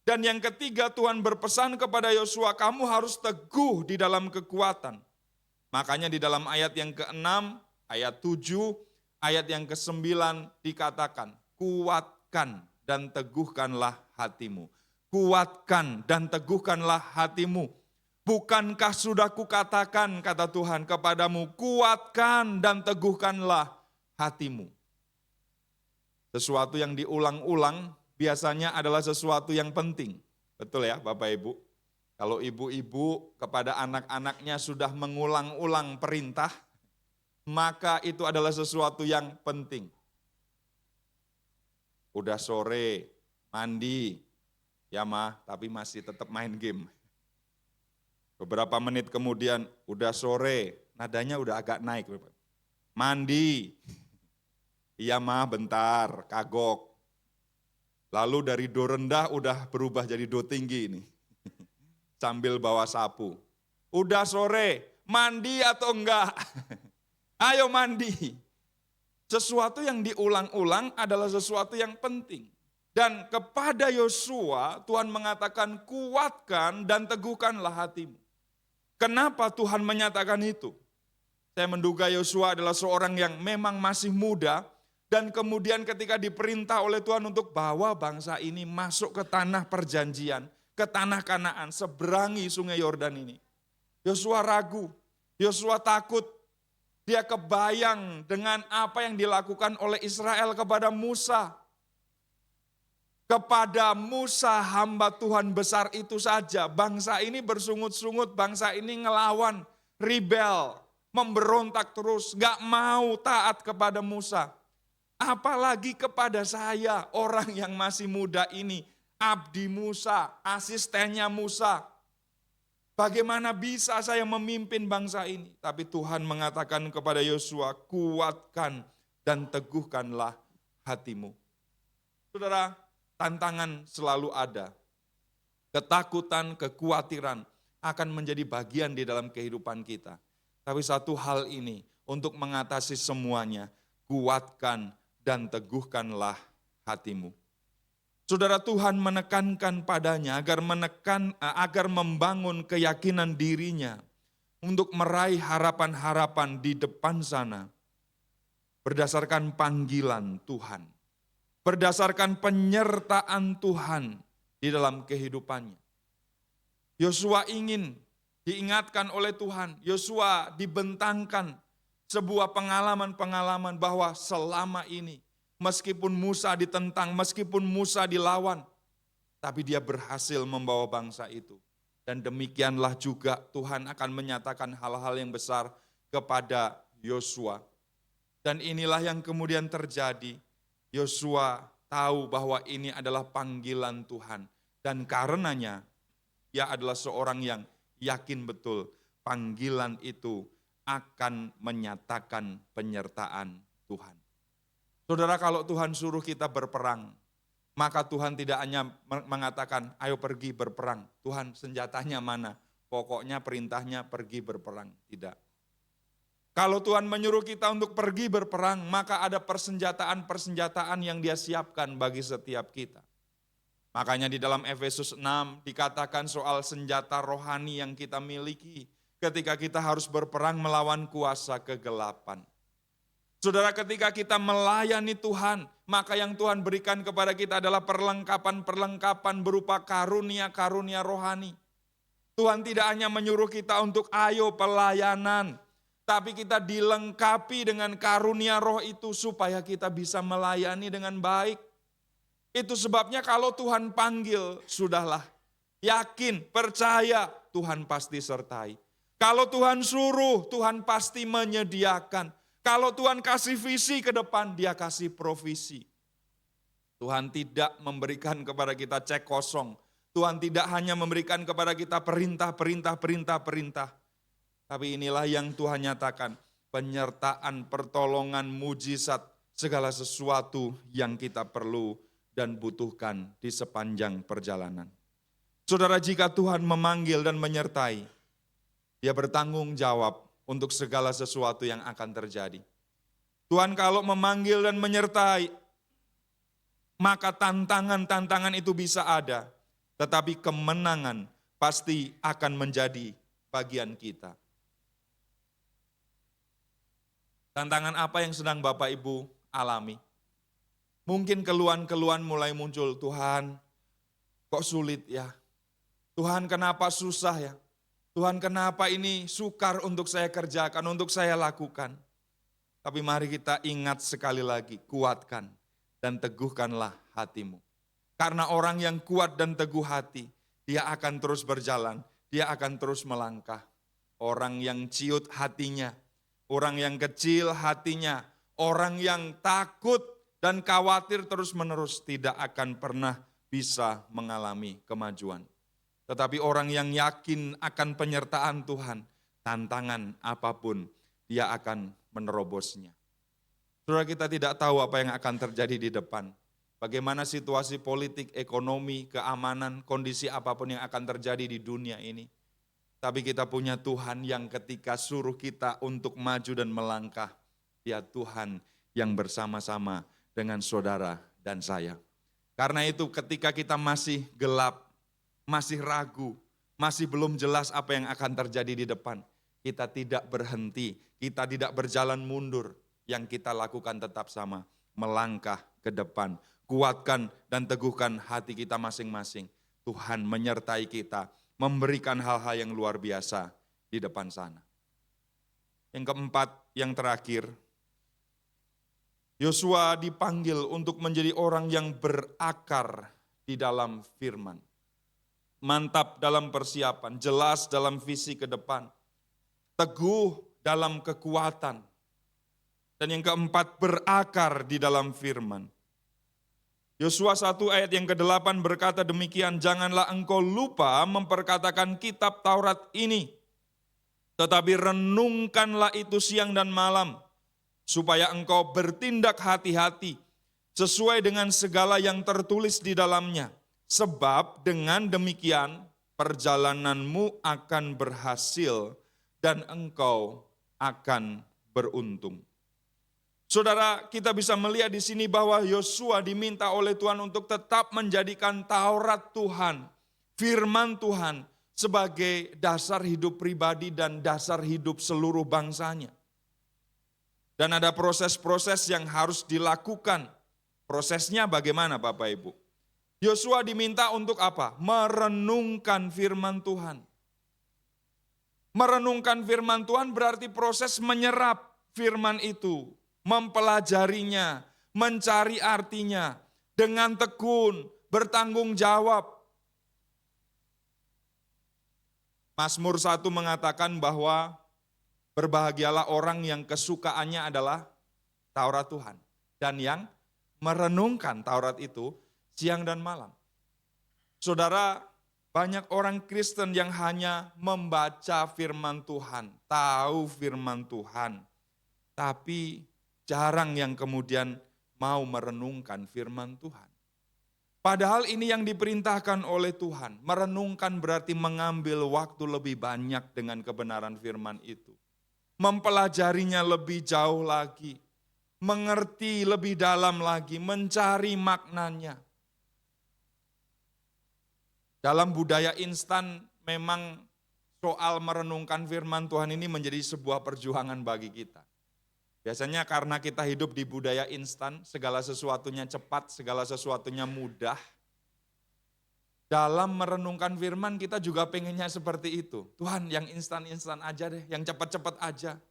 Dan yang ketiga, Tuhan berpesan kepada Yosua, kamu harus teguh di dalam kekuatan. Makanya di dalam ayat yang ke-6, ayat 7, ayat yang ke-9 dikatakan, kuatkan dan teguhkanlah hatimu. Kuatkan dan teguhkanlah hatimu. Bukankah sudah kukatakan, kata Tuhan kepadamu, kuatkan dan teguhkanlah hatimu. Sesuatu yang diulang-ulang biasanya adalah sesuatu yang penting. Betul ya Bapak Ibu? Kalau ibu-ibu kepada anak-anaknya sudah mengulang-ulang perintah, maka itu adalah sesuatu yang penting. Udah sore, mandi, ya mah, tapi masih tetap main game. Beberapa menit kemudian, udah sore, nadanya udah agak naik. Mandi, iya mah bentar, kagok. Lalu dari do rendah udah berubah jadi do tinggi ini. Sambil bawa sapu. Udah sore, mandi atau enggak? Ayo mandi. Sesuatu yang diulang-ulang adalah sesuatu yang penting. Dan kepada Yosua, Tuhan mengatakan kuatkan dan teguhkanlah hatimu. Kenapa Tuhan menyatakan itu? Saya menduga Yosua adalah seorang yang memang masih muda dan kemudian ketika diperintah oleh Tuhan untuk bawa bangsa ini masuk ke tanah perjanjian, ke tanah Kanaan, seberangi sungai Yordan ini. Yosua ragu, Yosua takut, dia kebayang dengan apa yang dilakukan oleh Israel kepada Musa. Kepada Musa hamba Tuhan besar itu saja, bangsa ini bersungut-sungut, bangsa ini ngelawan, rebel, memberontak terus, gak mau taat kepada Musa. Apalagi kepada saya, orang yang masih muda ini, abdi Musa, asistennya Musa. Bagaimana bisa saya memimpin bangsa ini? Tapi Tuhan mengatakan kepada Yosua, kuatkan dan teguhkanlah hatimu. Saudara, tantangan selalu ada. Ketakutan, kekhawatiran akan menjadi bagian di dalam kehidupan kita. Tapi satu hal ini, untuk mengatasi semuanya, kuatkan dan teguhkanlah hatimu. Saudara, Tuhan menekankan padanya agar membangun keyakinan dirinya untuk meraih harapan-harapan di depan sana berdasarkan panggilan Tuhan. Berdasarkan penyertaan Tuhan di dalam kehidupannya. Yosua ingin diingatkan oleh Tuhan. Yosua dibentangkan sebuah pengalaman-pengalaman bahwa selama ini meskipun Musa ditentang, meskipun Musa dilawan, tapi dia berhasil membawa bangsa itu. Dan demikianlah juga Tuhan akan menyatakan hal-hal yang besar kepada Yosua. Dan inilah yang kemudian terjadi. Yosua tahu bahwa ini adalah panggilan Tuhan. Dan karenanya, dia adalah seorang yang yakin betul panggilan itu akan menyatakan penyertaan Tuhan. Saudara, kalau Tuhan suruh kita berperang, maka Tuhan tidak hanya mengatakan, ayo pergi berperang. Tuhan, senjatanya mana? Pokoknya perintahnya pergi berperang. Tidak. Kalau Tuhan menyuruh kita untuk pergi berperang, maka ada persenjataan-persenjataan yang Dia siapkan bagi setiap kita. Makanya di dalam Efesus 6 dikatakan soal senjata rohani yang kita miliki ketika kita harus berperang melawan kuasa kegelapan. Saudara, ketika kita melayani Tuhan, maka yang Tuhan berikan kepada kita adalah perlengkapan-perlengkapan berupa karunia-karunia rohani. Tuhan tidak hanya menyuruh kita untuk ayo pelayanan, tapi kita dilengkapi dengan karunia roh itu supaya kita bisa melayani dengan baik. Itu sebabnya kalau Tuhan panggil, sudahlah, yakin, percaya, Tuhan pasti sertai. Kalau Tuhan suruh, Tuhan pasti menyediakan. Kalau Tuhan kasih visi ke depan, Dia kasih provisi. Tuhan tidak memberikan kepada kita cek kosong. Tuhan tidak hanya memberikan kepada kita perintah. Tapi inilah yang Tuhan nyatakan, penyertaan, pertolongan, mujizat, segala sesuatu yang kita perlu dan butuhkan di sepanjang perjalanan. Saudara, jika Tuhan memanggil dan menyertai, Dia bertanggung jawab untuk segala sesuatu yang akan terjadi. Tuhan kalau memanggil dan menyertai, maka tantangan-tantangan itu bisa ada, tetapi kemenangan pasti akan menjadi bagian kita. Tantangan apa yang sedang Bapak Ibu alami? Mungkin keluhan-keluhan mulai muncul, Tuhan kok sulit ya? Tuhan kenapa susah ya? Tuhan kenapa ini sukar untuk saya kerjakan, untuk saya lakukan? Tapi mari kita ingat sekali lagi, kuatkan dan teguhkanlah hatimu. Karena orang yang kuat dan teguh hati, dia akan terus berjalan, dia akan terus melangkah. Orang yang ciut hatinya, orang yang kecil hatinya, orang yang takut dan khawatir terus-menerus tidak akan pernah bisa mengalami kemajuan. Tetapi orang yang yakin akan penyertaan Tuhan, tantangan apapun, dia akan menerobosnya. Saudara, kita tidak tahu apa yang akan terjadi di depan. Bagaimana situasi politik, ekonomi, keamanan, kondisi apapun yang akan terjadi di dunia ini. Tapi kita punya Tuhan yang ketika suruh kita untuk maju dan melangkah, Dia Tuhan yang bersama-sama dengan saudara dan saya. Karena itu ketika kita masih gelap, masih ragu, masih belum jelas apa yang akan terjadi di depan, kita tidak berhenti, kita tidak berjalan mundur. Yang kita lakukan tetap sama, melangkah ke depan. Kuatkan dan teguhkan hati kita masing-masing. Tuhan menyertai kita, memberikan hal-hal yang luar biasa di depan sana. Yang keempat, yang terakhir, Yosua dipanggil untuk menjadi orang yang berakar di dalam firman. Mantap dalam persiapan, jelas dalam visi ke depan. Teguh dalam kekuatan. Dan yang keempat, berakar di dalam firman. Yosua 1 ayat yang ke-8 berkata demikian, janganlah engkau lupa memperkatakan kitab Taurat ini, tetapi renungkanlah itu siang dan malam, supaya engkau bertindak hati-hati sesuai dengan segala yang tertulis di dalamnya. Sebab dengan demikian perjalananmu akan berhasil dan engkau akan beruntung. Saudara, kita bisa melihat di sini bahwa Yosua diminta oleh Tuhan untuk tetap menjadikan Taurat Tuhan, firman Tuhan sebagai dasar hidup pribadi dan dasar hidup seluruh bangsanya. Dan ada proses-proses yang harus dilakukan. Prosesnya bagaimana Bapak Ibu? Yosua diminta untuk apa? Merenungkan firman Tuhan. Merenungkan firman Tuhan berarti proses menyerap firman itu, mempelajarinya, mencari artinya, dengan tekun, bertanggung jawab. Mazmur 1 mengatakan bahwa berbahagialah orang yang kesukaannya adalah Taurat Tuhan. Dan yang merenungkan Taurat itu siang dan malam. Saudara, banyak orang Kristen yang hanya membaca firman Tuhan, tahu firman Tuhan, tapi jarang yang kemudian mau merenungkan firman Tuhan. Padahal ini yang diperintahkan oleh Tuhan. Merenungkan berarti mengambil waktu lebih banyak dengan kebenaran firman itu. Mempelajarinya lebih jauh lagi. Mengerti lebih dalam lagi, mencari maknanya. Dalam budaya instan memang soal merenungkan firman Tuhan ini menjadi sebuah perjuangan bagi kita. Biasanya karena kita hidup di budaya instan, segala sesuatunya cepat, segala sesuatunya mudah. Dalam merenungkan firman kita juga pengennya seperti itu. Tuhan yang instan-instan aja deh, yang cepat-cepat aja.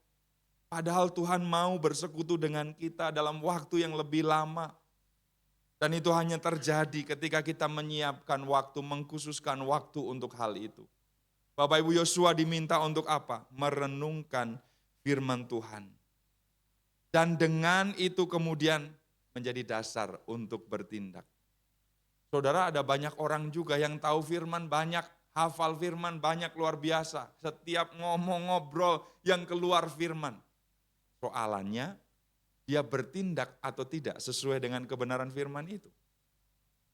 Padahal Tuhan mau bersekutu dengan kita dalam waktu yang lebih lama. Dan itu hanya terjadi ketika kita menyiapkan waktu, mengkhususkan waktu untuk hal itu. Bapak Ibu, Yosua diminta untuk apa? Merenungkan firman Tuhan. Dan dengan itu kemudian menjadi dasar untuk bertindak. Saudara, ada banyak orang juga yang tahu firman, banyak hafal firman, banyak luar biasa. Setiap ngomong ngobrol yang keluar firman. Soalannya, dia bertindak atau tidak sesuai dengan kebenaran firman itu.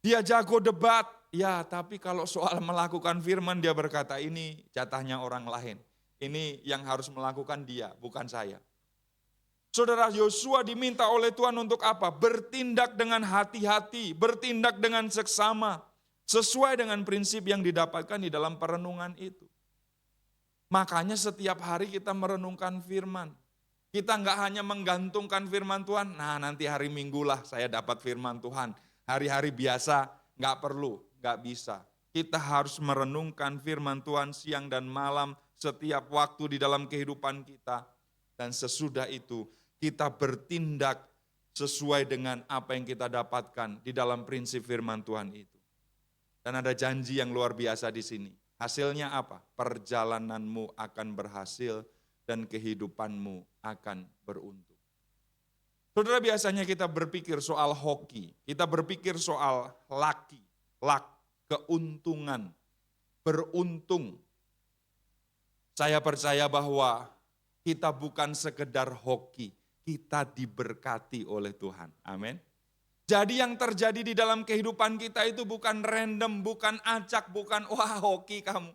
Dia jago debat, ya tapi kalau soal melakukan firman dia berkata ini jatahnya orang lain. Ini yang harus melakukan dia, bukan saya. Saudara, Yosua diminta oleh Tuhan untuk apa? Bertindak dengan hati-hati, bertindak dengan seksama, sesuai dengan prinsip yang didapatkan di dalam perenungan itu. Makanya setiap hari kita merenungkan firman. Kita enggak hanya menggantungkan firman Tuhan, nah nanti hari Minggu lah saya dapat firman Tuhan. Hari-hari biasa enggak perlu, enggak bisa. Kita harus merenungkan firman Tuhan siang dan malam setiap waktu di dalam kehidupan kita. Dan sesudah itu kita bertindak sesuai dengan apa yang kita dapatkan di dalam prinsip firman Tuhan itu. Dan ada janji yang luar biasa di sini. Hasilnya apa? Perjalananmu akan berhasil dan kehidupanmu akan beruntung. Saudara, biasanya kita berpikir soal hoki, kita berpikir soal luck, keuntungan, beruntung. Saya percaya bahwa kita bukan sekedar hoki, kita diberkati oleh Tuhan. Amin. Jadi yang terjadi di dalam kehidupan kita itu bukan random, bukan acak, bukan wah hoki kamu.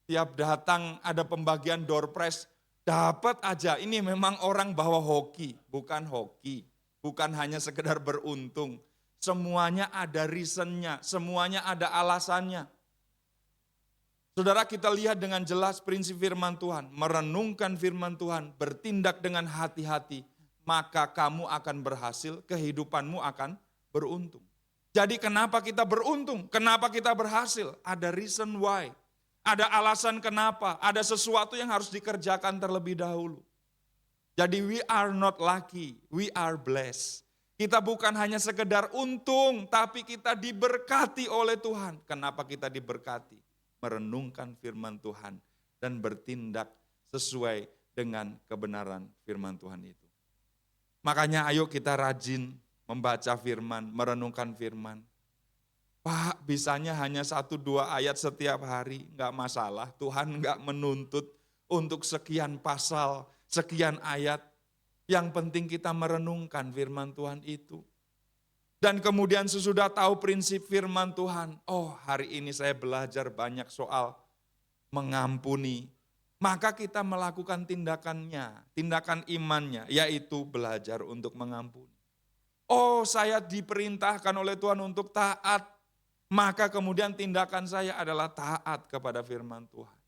Tiap datang ada pembagian door prize, dapat aja. Ini memang orang bawa hoki, bukan hoki. Bukan hanya sekedar beruntung. Semuanya ada reasonnya, semuanya ada alasannya. Saudara, kita lihat dengan jelas prinsip firman Tuhan. Merenungkan firman Tuhan, bertindak dengan hati-hati. Maka kamu akan berhasil, kehidupanmu akan beruntung. Jadi kenapa kita beruntung? Kenapa kita berhasil? Ada reason why. Ada alasan kenapa. Ada sesuatu yang harus dikerjakan terlebih dahulu. Jadi we are not lucky, we are blessed. Kita bukan hanya sekedar untung, tapi kita diberkati oleh Tuhan. Kenapa kita diberkati? Merenungkan firman Tuhan dan bertindak sesuai dengan kebenaran firman Tuhan itu. Makanya ayo kita rajin membaca firman, merenungkan firman. Pak, bisanya hanya 1-2 ayat setiap hari, enggak masalah. Tuhan enggak menuntut untuk sekian pasal, sekian ayat. Yang penting kita merenungkan firman Tuhan itu. Dan kemudian sesudah tahu prinsip firman Tuhan, oh hari ini saya belajar banyak soal mengampuni. Maka kita melakukan tindakannya, tindakan imannya, yaitu belajar untuk mengampuni. Oh saya diperintahkan oleh Tuhan untuk taat, maka kemudian tindakan saya adalah taat kepada firman Tuhan.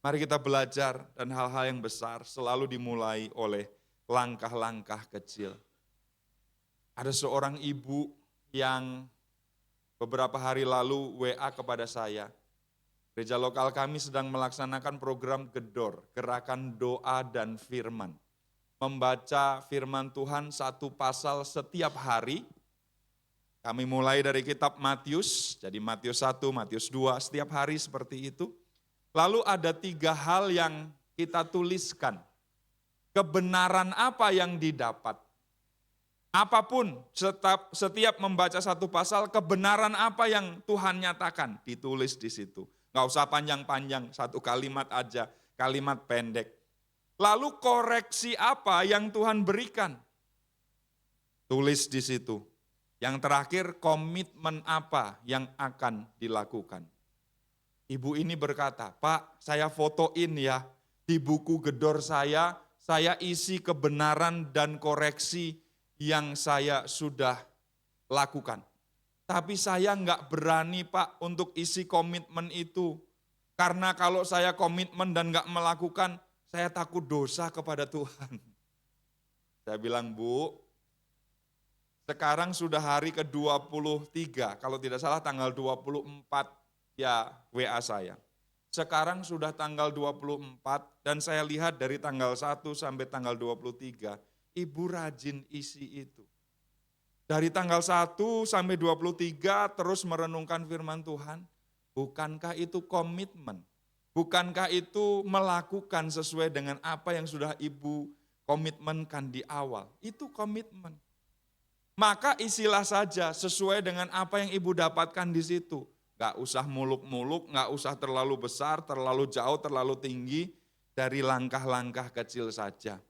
Mari kita belajar dan hal-hal yang besar selalu dimulai oleh langkah-langkah kecil. Ada seorang ibu yang beberapa hari lalu WA kepada saya. Gereja lokal kami sedang melaksanakan program GEDOR, Gerakan Doa dan Firman. Membaca firman Tuhan 1 pasal setiap hari. Kami mulai dari kitab Matius, jadi Matius 1, Matius 2, setiap hari seperti itu. Lalu ada 3 hal yang kita tuliskan. Kebenaran apa yang didapat. Apapun, setiap membaca 1 pasal, kebenaran apa yang Tuhan nyatakan, ditulis di situ. Nggak usah panjang-panjang, 1 kalimat aja, kalimat pendek. Lalu koreksi apa yang Tuhan berikan? Tulis di situ. Yang terakhir, komitmen apa yang akan dilakukan. Ibu ini berkata, Pak, saya fotoin ya, di buku gedor saya isi kebenaran dan koreksi yang saya sudah lakukan. Tapi saya enggak berani Pak untuk isi komitmen itu. Karena kalau saya komitmen dan enggak melakukan, saya takut dosa kepada Tuhan. Saya bilang, Bu, sekarang sudah hari ke-23, kalau tidak salah tanggal 24 ya WA saya. Sekarang sudah tanggal 24 dan saya lihat dari tanggal 1 sampai tanggal 23, Ibu rajin isi itu. Dari tanggal 1 sampai 23 terus merenungkan firman Tuhan, bukankah itu komitmen? Bukankah itu melakukan sesuai dengan apa yang sudah Ibu komitmenkan di awal? Itu komitmen. Maka isilah saja sesuai dengan apa yang Ibu dapatkan di situ. Gak usah muluk-muluk, gak usah terlalu besar, terlalu jauh, terlalu tinggi, dari langkah-langkah kecil saja.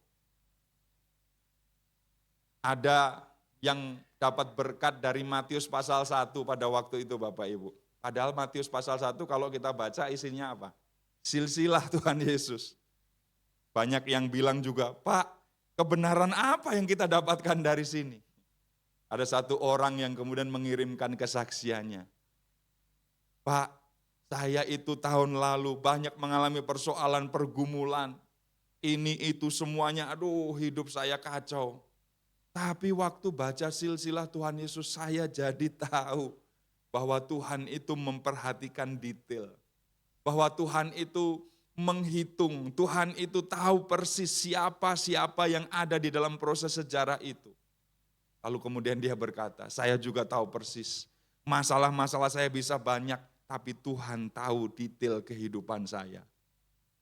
Ada yang dapat berkat dari Matius pasal 1 pada waktu itu Bapak Ibu. Padahal Matius pasal 1 kalau kita baca isinya apa? Silsilah Tuhan Yesus. Banyak yang bilang juga, Pak, kebenaran apa yang kita dapatkan dari sini? Ada satu orang yang kemudian mengirimkan kesaksiannya. Pak, saya itu tahun lalu banyak mengalami persoalan pergumulan. Ini itu semuanya, aduh hidup saya kacau. Tapi waktu baca silsilah Tuhan Yesus saya jadi tahu bahwa Tuhan itu memperhatikan detail. Bahwa Tuhan itu menghitung, Tuhan itu tahu persis siapa-siapa yang ada di dalam proses sejarah itu. Lalu kemudian dia berkata, saya juga tahu persis masalah-masalah saya bisa banyak, tapi Tuhan tahu detail kehidupan saya.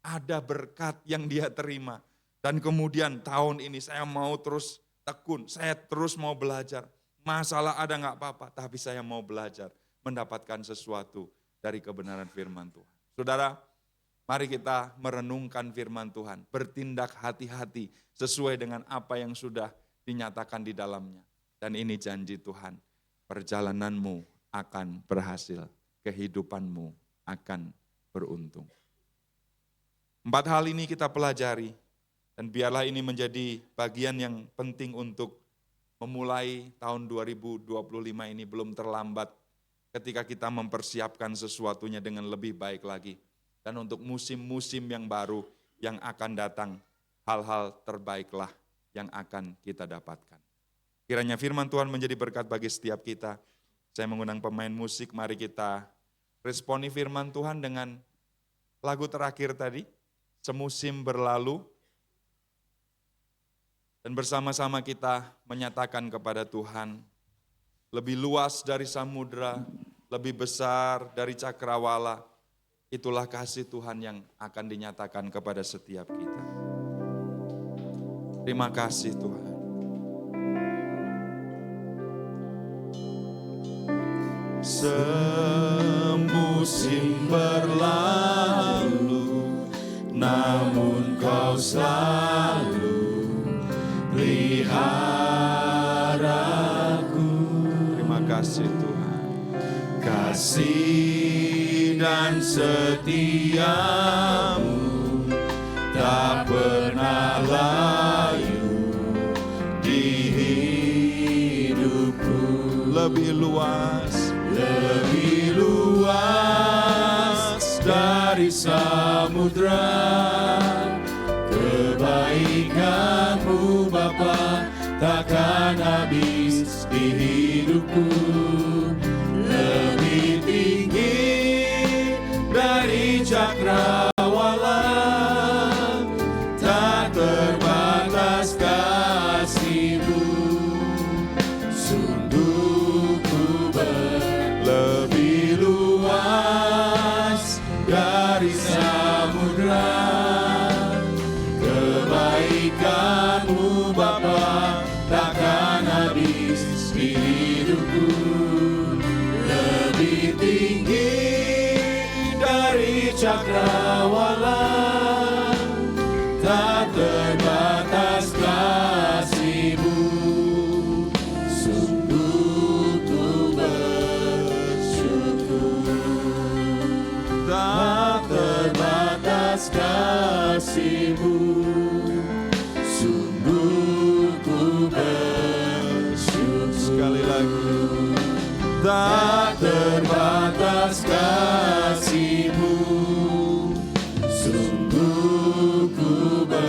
Ada berkat yang dia terima. Dan kemudian tahun ini saya mau terus tekun, saya terus mau belajar. Masalah ada nggak apa-apa, tapi saya mau belajar mendapatkan sesuatu dari kebenaran firman Tuhan. Saudara, mari kita merenungkan firman Tuhan, bertindak hati-hati sesuai dengan apa yang sudah dinyatakan di dalamnya. Dan ini janji Tuhan, perjalananmu akan berhasil, kehidupanmu akan beruntung. 4 hal ini kita pelajari, dan biarlah ini menjadi bagian yang penting untuk memulai tahun 2025 ini belum terlambat ketika kita mempersiapkan sesuatunya dengan lebih baik lagi. Dan untuk musim-musim yang baru yang akan datang, hal-hal terbaiklah yang akan kita dapatkan. Kiranya firman Tuhan menjadi berkat bagi setiap kita. Saya mengundang pemain musik, mari kita responi firman Tuhan dengan lagu terakhir tadi, Semusim Berlalu. Dan bersama-sama kita menyatakan kepada Tuhan, lebih luas dari samudra, lebih besar dari cakrawala, itulah kasih Tuhan yang akan dinyatakan kepada setiap kita. Terima kasih Tuhan. Semusim berlalu, namun Kau selalu peliharaku. Terima kasih Tuhan. Kasih dan setiamu tak pernah layu di hidupku. Lebih luas dari samudra, kebaikan-Mu Bapa takkan habis di hidupku. Lebih tinggi dari cakrawala, tak terbatas kasih-Mu. Sungguh ku lebih luas dari samudra, kebaikan-Mu Bapa takkan habis di hidupku. Lebih tinggi dari cakrawala, tak terbatas kasih-Mu. Sungguh ku bersyukur, tak terbatas kasih-Mu. Sungguh ku bersyukur. Sekali lagi, tak terbatas kasih-Mu. Sungguh ku bersyukur.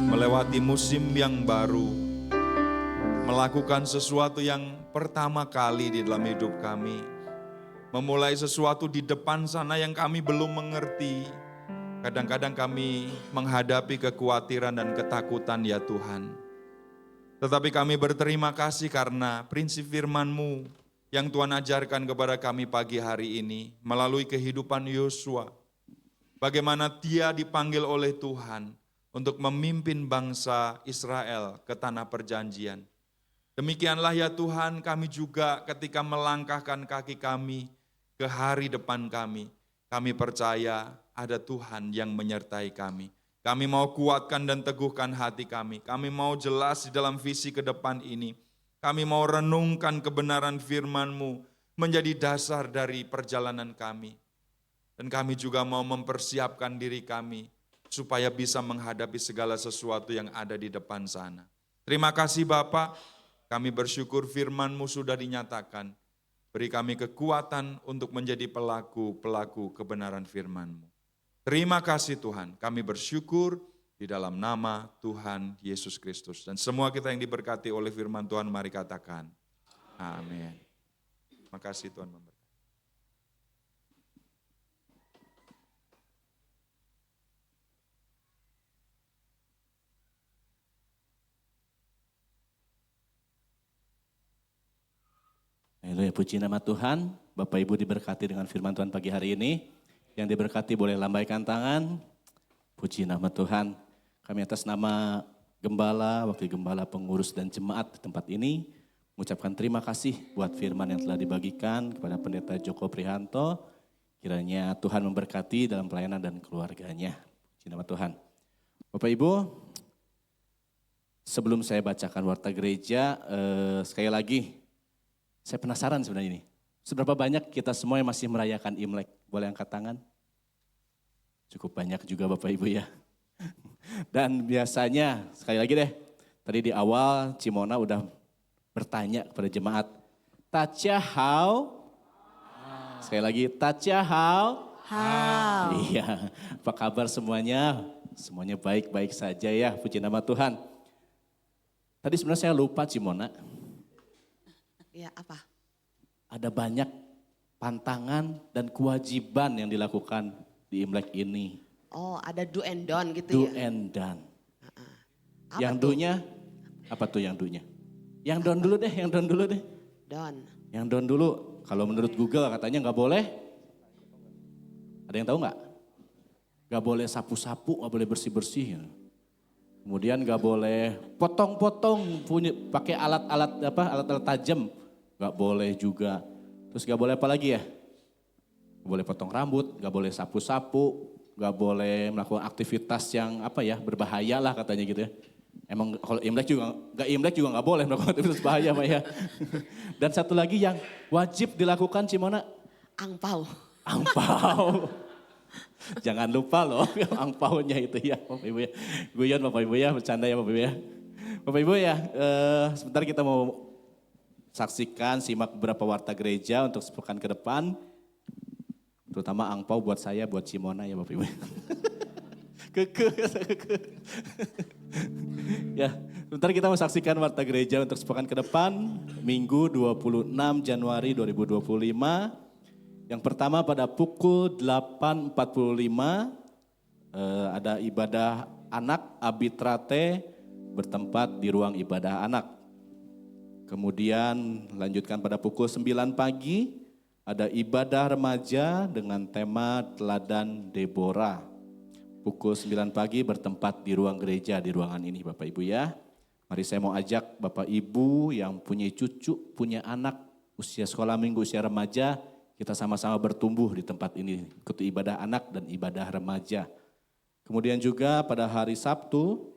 Melewati musim yang baru, melakukan sesuatu yang pertama kali di dalam hidup kami, memulai sesuatu di depan sana yang kami belum mengerti. Kadang-kadang kami menghadapi kekhawatiran dan ketakutan ya Tuhan. Tetapi kami berterima kasih karena prinsip firman-Mu yang Tuhan ajarkan kepada kami pagi hari ini melalui kehidupan Yosua. Bagaimana dia dipanggil oleh Tuhan untuk memimpin bangsa Israel ke tanah perjanjian. Demikianlah ya Tuhan, kami juga ketika melangkahkan kaki kami ke hari depan kami percaya ada Tuhan yang menyertai kami. Kami mau kuatkan dan teguhkan hati kami. Kami mau jelas di dalam visi ke depan ini. Kami mau renungkan kebenaran firman-Mu menjadi dasar dari perjalanan kami. Dan kami juga mau mempersiapkan diri kami supaya bisa menghadapi segala sesuatu yang ada di depan sana. Terima kasih Bapak, kami bersyukur firman-Mu sudah dinyatakan. Beri kami kekuatan untuk menjadi pelaku-pelaku kebenaran firman-Mu. Terima kasih Tuhan, kami bersyukur di dalam nama Tuhan Yesus Kristus. Dan semua kita yang diberkati oleh firman Tuhan, mari katakan, amin. Terima kasih Tuhan memberkati. Haleluya, puji nama Tuhan. Bapak Ibu diberkati dengan firman Tuhan pagi hari ini. Yang diberkati boleh lambaikan tangan. Puji nama Tuhan. Kami atas nama Gembala, Wakil Gembala, Pengurus dan Jemaat di tempat ini mengucapkan terima kasih buat firman yang telah dibagikan kepada Pendeta Joko Prihanto. Kiranya Tuhan memberkati dalam pelayanan dan keluarganya. Puji nama Tuhan. Bapak Ibu, sebelum saya bacakan warta gereja, sekali lagi saya penasaran sebenarnya ini. Seberapa banyak kita semua yang masih merayakan Imlek? Boleh angkat tangan? Cukup banyak juga Bapak Ibu ya. Dan biasanya, sekali lagi deh, tadi di awal Cimona udah bertanya kepada jemaat, Tacha how? Sekali lagi, Tacha how? How? Iya, apa kabar semuanya? Semuanya baik-baik saja ya, puji nama Tuhan. Tadi sebenarnya saya lupa Cimona. Ya apa? Ada banyak pantangan dan kewajiban yang dilakukan di Imlek ini. Oh, ada do and don gitu Do ya. and done. Apa Yang tuh? do-nya, apa tuh yang do-nya? Yang don dulu deh, yang don dulu deh. Don. Yang don dulu, kalau menurut Google katanya nggak boleh. Ada yang tahu nggak? Nggak boleh sapu-sapu, nggak boleh bersih-bersih. Kemudian nggak boleh potong-potong, punya pakai alat-alat tajam, nggak boleh juga. Terus nggak boleh apa lagi ya? Nggak boleh potong rambut, nggak boleh sapu-sapu, nggak boleh melakukan aktivitas yang berbahaya lah katanya gitu ya. Emang kalau Imlek juga nggak boleh melakukan aktivitas bahaya Maya. Dan satu lagi yang wajib dilakukan Cimona, Angpau. angpau. Jangan lupa loh angpaunya itu ya Bapak Ibu ya. Guyon Bapak Ibu ya, bercanda ya Bapak Ibu ya. Bapak Ibu ya, sebentar kita mau simak beberapa warta gereja untuk sepekan ke depan. Terutama angpau buat saya, buat Cimona ya Bapak Ibu. Keke. Ya, sebentar kita mau saksikan warta gereja untuk sepekan ke depan, Minggu 26 Januari 2025. Yang pertama pada pukul 8.45 ada ibadah anak Abitrate bertempat di ruang ibadah anak. Kemudian lanjutkan pada pukul 9 pagi ada ibadah remaja dengan tema Teladan Deborah. Pukul 9 pagi bertempat di ruang gereja di ruangan ini Bapak Ibu ya. Mari saya mau ajak Bapak Ibu yang punya cucu, punya anak usia sekolah minggu, usia remaja, kita sama-sama bertumbuh di tempat ini, ikuti ibadah anak dan ibadah remaja. Kemudian juga pada hari Sabtu,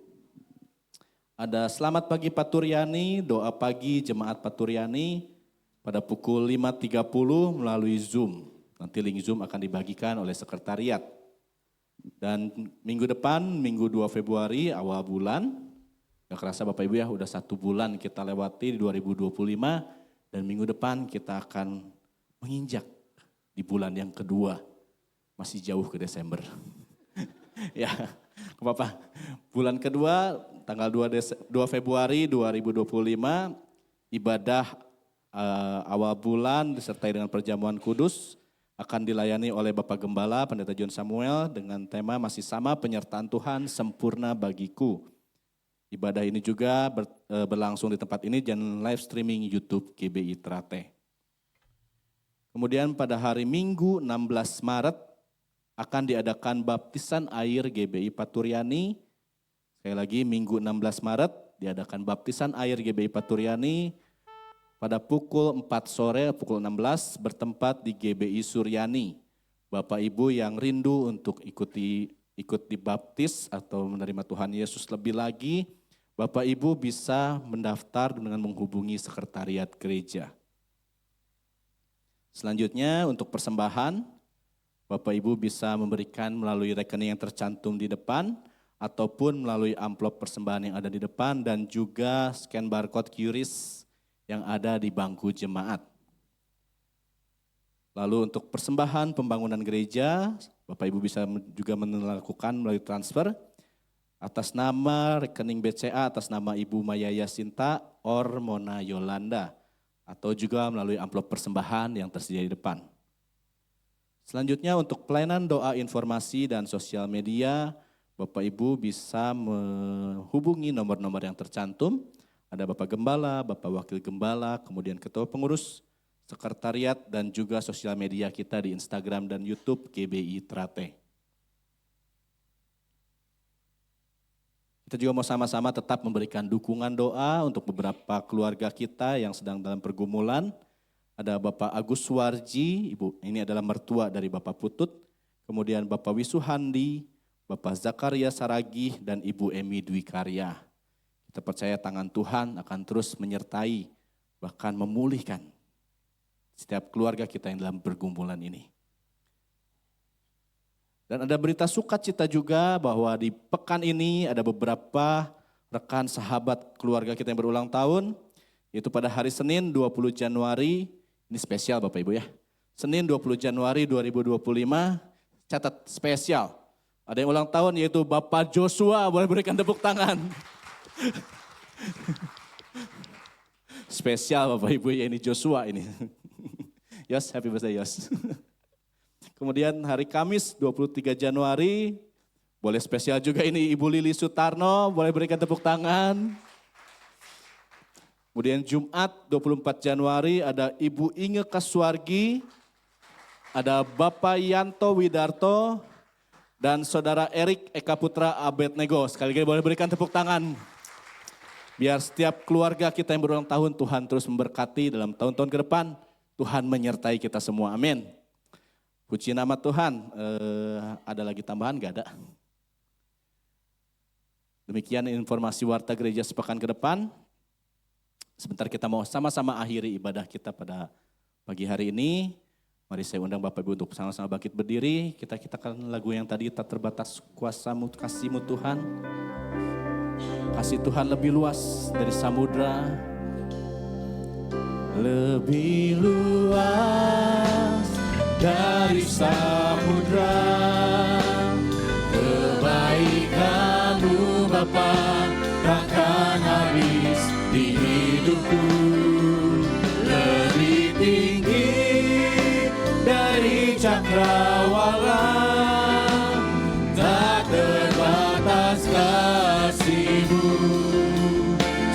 ada Selamat Pagi Paturyani, doa pagi Jemaat Paturyani pada pukul 5.30 melalui Zoom. Nanti link Zoom akan dibagikan oleh sekretariat. Dan minggu depan, Minggu 2 Februari awal bulan, gak kerasa Bapak Ibu ya, udah 1 bulan kita lewati di 2025 dan minggu depan kita akan menginjak di bulan yang kedua, masih jauh ke Desember. Ya, apa-apa. Bulan kedua, tanggal 2 Februari 2025, ibadah awal bulan disertai dengan perjamuan kudus akan dilayani oleh Bapak Gembala Pendeta John Samuel dengan tema masih sama, penyertaan Tuhan sempurna bagiku. Ibadah ini juga berlangsung di tempat ini dan live streaming YouTube GBI Trate. Kemudian pada hari Minggu 16 Maret akan diadakan baptisan air GBI Paturyani. Sekali lagi Minggu 16 Maret diadakan baptisan air GBI Paturyani pada pukul 4 sore, pukul 16 bertempat di GBI Suryani. Bapak Ibu yang rindu untuk ikut dibaptis atau menerima Tuhan Yesus lebih lagi, Bapak Ibu bisa mendaftar dengan menghubungi sekretariat gereja. Selanjutnya untuk persembahan, Bapak Ibu bisa memberikan melalui rekening yang tercantum di depan ataupun melalui amplop persembahan yang ada di depan dan juga scan barcode QRIS yang ada di bangku jemaat. Lalu untuk persembahan pembangunan gereja, Bapak Ibu bisa juga melakukan melalui transfer atas nama rekening BCA, atas nama Ibu Maya Yasinta or Mona Yolanda, atau juga melalui amplop persembahan yang tersedia di depan. Selanjutnya untuk pelayanan doa informasi dan sosial media, Bapak Ibu bisa menghubungi nomor-nomor yang tercantum. Ada Bapak Gembala, Bapak Wakil Gembala, kemudian Ketua Pengurus, Sekretariat, dan juga sosial media kita di Instagram dan YouTube GBI Trate. Kita juga mau sama-sama tetap memberikan dukungan doa untuk beberapa keluarga kita yang sedang dalam pergumulan. Ada Bapak Agus Suwarji, Ibu ini adalah mertua dari Bapak Putut. Kemudian Bapak Wisuhandi, Bapak Zakaria Saragih, dan Ibu Emi Dwi Karya. Kita percaya tangan Tuhan akan terus menyertai, bahkan memulihkan setiap keluarga kita yang dalam pergumulan ini. Dan ada berita sukacita juga bahwa di pekan ini ada beberapa rekan sahabat keluarga kita yang berulang tahun, yaitu pada hari Senin 20 Januari, ini spesial Bapak Ibu ya, Senin 20 Januari 2025, catat spesial. Ada yang ulang tahun yaitu Bapak Joshua, boleh berikan tepuk tangan. Spesial Bapak Ibu ya, ini Joshua ini. Yos, happy birthday Yos. Kemudian hari Kamis 23 Januari, Boleh spesial juga ini Ibu Lili Sutarno, boleh berikan tepuk tangan. Kemudian Jumat 24 Januari ada Ibu Inge Kaswargi, ada Bapak Yanto Widarto, dan Saudara Erik Eka Putra Abednego. Sekali lagi boleh berikan tepuk tangan. Biar setiap keluarga kita yang berulang tahun, Tuhan terus memberkati dalam tahun-tahun ke depan. Tuhan menyertai kita semua, amin. Puji nama Tuhan. Ada lagi tambahan? Gak ada. Demikian informasi Warta Gereja sepekan ke depan. Sebentar kita mau sama-sama akhiri ibadah kita pada pagi hari ini. Mari saya undang Bapak Ibu untuk sama-sama bangkit berdiri. Kita kitakan lagu yang tadi, tak terbatas kuasamu, kasihmu Tuhan. Kasih Tuhan lebih luas dari samudra. Lebih luas dari samudra. Kebaikan-Mu Bapa takkan habis di hidupku, lebih tinggi dari cakrawala, tak terbatas kasih-Mu.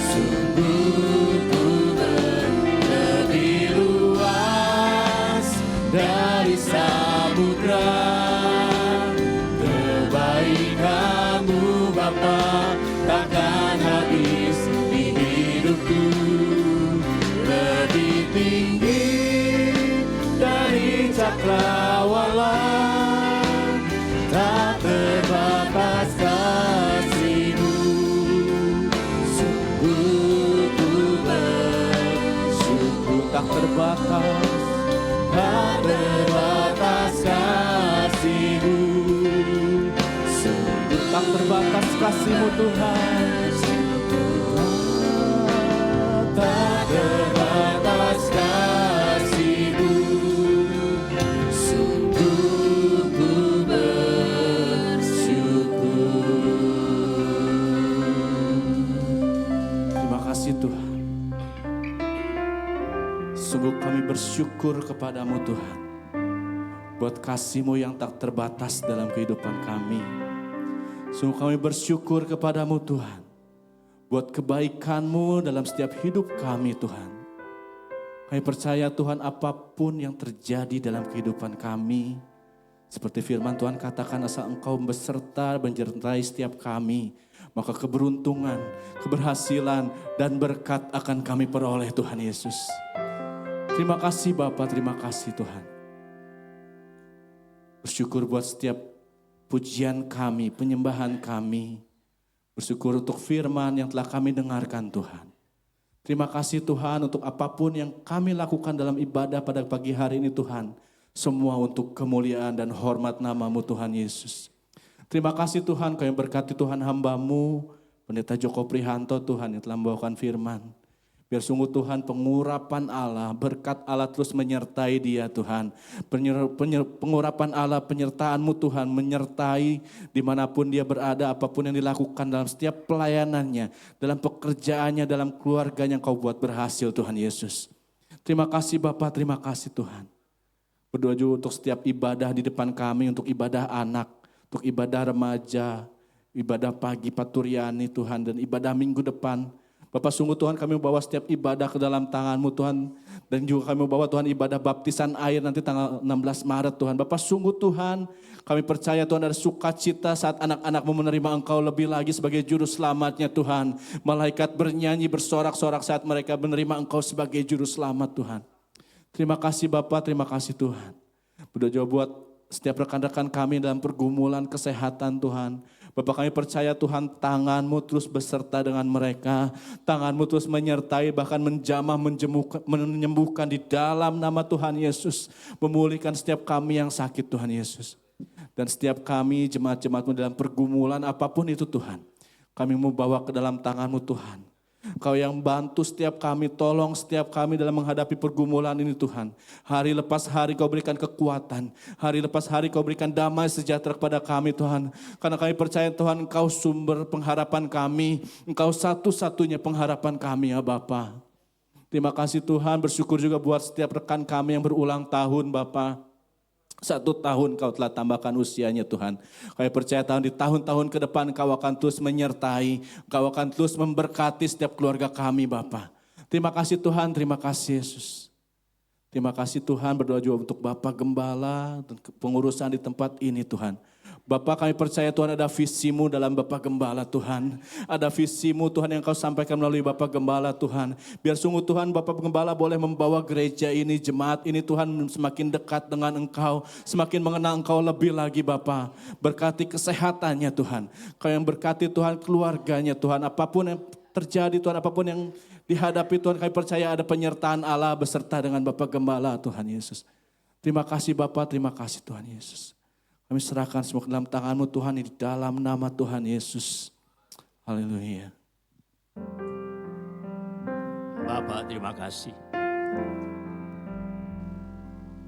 Sungguh ku lebih luas dari samudra. Kebaikan-Mu Bapa takkan habis di hidupku, lebih tinggi dari cakrawala, tak terbatas kasih-Mu. Sungguh ku bersyukur, tak terbatas kasih-Mu. Sungguh tak terbatas kasih-Mu Tuhan. Tak terbatas kasih-Mu. Sungguh ku bersyukur. Terima kasih Tuhan. Sungguh kami bersyukur kepada-Mu Tuhan. Buat kasih-Mu yang tak terbatas dalam kehidupan kami. Sungguh kami bersyukur kepada-Mu Tuhan. Buat kebaikan-Mu dalam setiap hidup kami Tuhan. Kami percaya Tuhan apapun yang terjadi dalam kehidupan kami. Seperti firman Tuhan katakan, asal Engkau beserta menyertai setiap kami. Maka keberuntungan, keberhasilan dan berkat akan kami peroleh Tuhan Yesus. Terima kasih Bapa, terima kasih Tuhan. Bersyukur buat setiap pujian kami, penyembahan kami. Bersyukur untuk firman yang telah kami dengarkan Tuhan. Terima kasih Tuhan untuk apapun yang kami lakukan dalam ibadah pada pagi hari ini Tuhan. Semua untuk kemuliaan dan hormat nama-Mu Tuhan Yesus. Terima kasih Tuhan, Kau yang berkati Tuhan hamba-Mu, Pendeta Joko Prihanto Tuhan yang telah membawakan firman. Biar sungguh Tuhan pengurapan Allah, berkat Allah terus menyertai dia Tuhan. Pengurapan Allah, penyertaan-Mu Tuhan menyertai dimanapun dia berada, apapun yang dilakukan dalam setiap pelayanannya, dalam pekerjaannya, dalam keluarganya yang Kau buat berhasil Tuhan Yesus. Terima kasih Bapa, terima kasih Tuhan. Berdoa juga untuk setiap ibadah di depan kami, untuk ibadah anak, untuk ibadah remaja, ibadah pagi Paturiani Tuhan, dan ibadah minggu depan. Bapak sungguh Tuhan kami membawa setiap ibadah ke dalam tangan-Mu Tuhan. Dan juga kami membawa Tuhan ibadah baptisan air nanti tanggal 16 Maret Tuhan. Bapak sungguh Tuhan kami percaya Tuhan ada sukacita saat anak-anak-Mu menerima Engkau lebih lagi sebagai juru selamatnya Tuhan. Malaikat bernyanyi bersorak-sorak saat mereka menerima Engkau sebagai juru selamat Tuhan. Terima kasih Bapak, terima kasih Tuhan. Berdoa juga buat setiap rekan-rekan kami dalam pergumulan kesehatan Tuhan. Bapak kami percaya Tuhan tangan-Mu terus beserta dengan mereka. Tangan-Mu terus menyertai bahkan menjamah menyembuhkan di dalam nama Tuhan Yesus. Memulihkan setiap kami yang sakit Tuhan Yesus. Dan setiap kami jemaat-jemaat-Mu dalam pergumulan apapun itu Tuhan. Kami mau bawa ke dalam tangan-Mu Tuhan. Kau yang bantu setiap kami, tolong setiap kami dalam menghadapi pergumulan ini Tuhan. Hari lepas hari Kau berikan kekuatan. Hari lepas hari Kau berikan damai sejahtera kepada kami Tuhan. Karena kami percaya Tuhan Engkau sumber pengharapan kami. Engkau satu-satunya pengharapan kami ya Bapa. Terima kasih Tuhan, bersyukur juga buat setiap rekan kami yang berulang tahun Bapa. 1 tahun Kau telah tambahkan usianya Tuhan. Kami percaya Tuhan di tahun-tahun ke depan Kau akan terus menyertai, Kau akan terus memberkati setiap keluarga kami Bapa. Terima kasih Tuhan, terima kasih Yesus. Terima kasih Tuhan, berdoa juga untuk Bapak Gembala dan pengurusan di tempat ini Tuhan. Bapak kami percaya Tuhan ada visimu dalam Bapak Gembala Tuhan. Ada visimu Tuhan yang Kau sampaikan melalui Bapak Gembala Tuhan. Biar sungguh Tuhan Bapak Gembala boleh membawa gereja ini, jemaat ini Tuhan semakin dekat dengan Engkau. Semakin mengenal Engkau lebih lagi Bapak. Berkati kesehatannya Tuhan. Kau yang berkati Tuhan keluarganya Tuhan. Apapun yang terjadi Tuhan, apapun yang dihadapi Tuhan kami percaya ada penyertaan Allah beserta dengan Bapak Gembala Tuhan Yesus. Terima kasih Bapak, terima kasih Tuhan Yesus. Kami serahkan semua ke dalam tangan-Mu Tuhan di dalam nama Tuhan Yesus. Haleluya. Bapak terima kasih.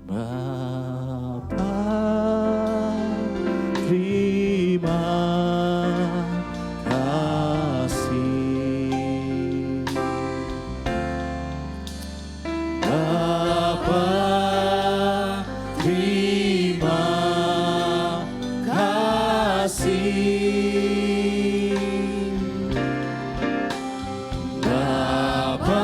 Bapa terima kasih. Bapa terima kasih. Bapa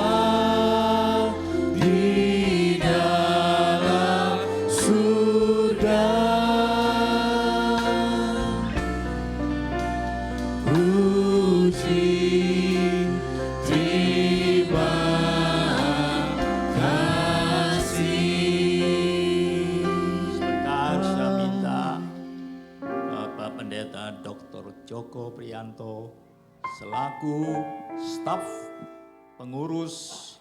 di dalam surga, puji terima kasih. Sebentar saya minta Bapak Pendeta Dr. Joko Priyanto selaku staf pengurus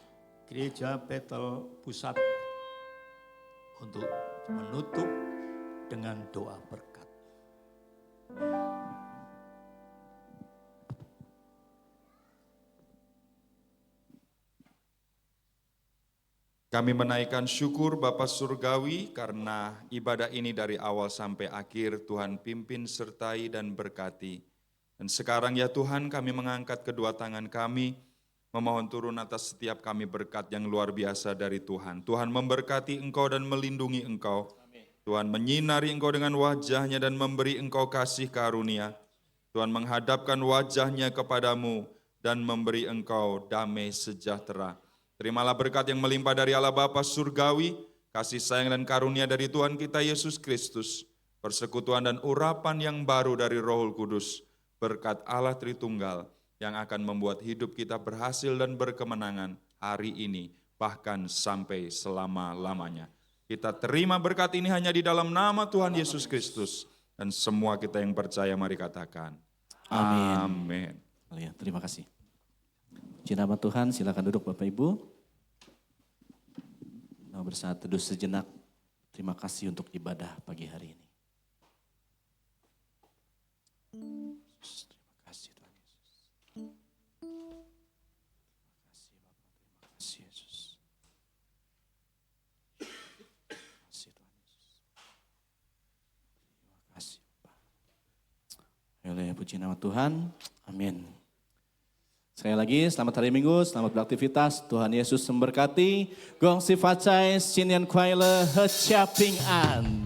Gereja Bethel Pusat untuk menutup dengan doa berkat. Kami menaikkan syukur Bapa Surgawi karena ibadah ini dari awal sampai akhir Tuhan pimpin, sertai, dan berkati. Dan sekarang ya Tuhan kami mengangkat kedua tangan kami, memohon turun atas setiap kami berkat yang luar biasa dari Tuhan. Tuhan memberkati Engkau dan melindungi Engkau. Tuhan menyinari Engkau dengan wajah-Nya dan memberi Engkau kasih karunia. Tuhan menghadapkan wajah-Nya kepadamu dan memberi Engkau damai sejahtera. Terimalah berkat yang melimpah dari Allah Bapa Surgawi, kasih sayang dan karunia dari Tuhan kita Yesus Kristus, persekutuan dan urapan yang baru dari Roh Kudus, berkat Allah Tritunggal yang akan membuat hidup kita berhasil dan berkemenangan hari ini, bahkan sampai selama-lamanya. Kita terima berkat ini hanya di dalam nama Tuhan Yesus Kristus, dan semua kita yang percaya mari katakan, Amin. Amin. Terima kasih. Puji nama Tuhan, silakan duduk Bapak Ibu. Mau bersaat teduh sejenak. Terima kasih untuk ibadah pagi hari ini. Terima kasih Tuhan Yesus. Terima kasih Bapak, terima kasih Yesus. Terima kasih Tuhan Yesus. Terima kasih Bapak. Haleluya, puji nama Tuhan. Amin. Sekali lagi, selamat hari Minggu, selamat beraktivitas. Tuhan Yesus memberkati. Gong si facai, sinian kuai le he chia ping an.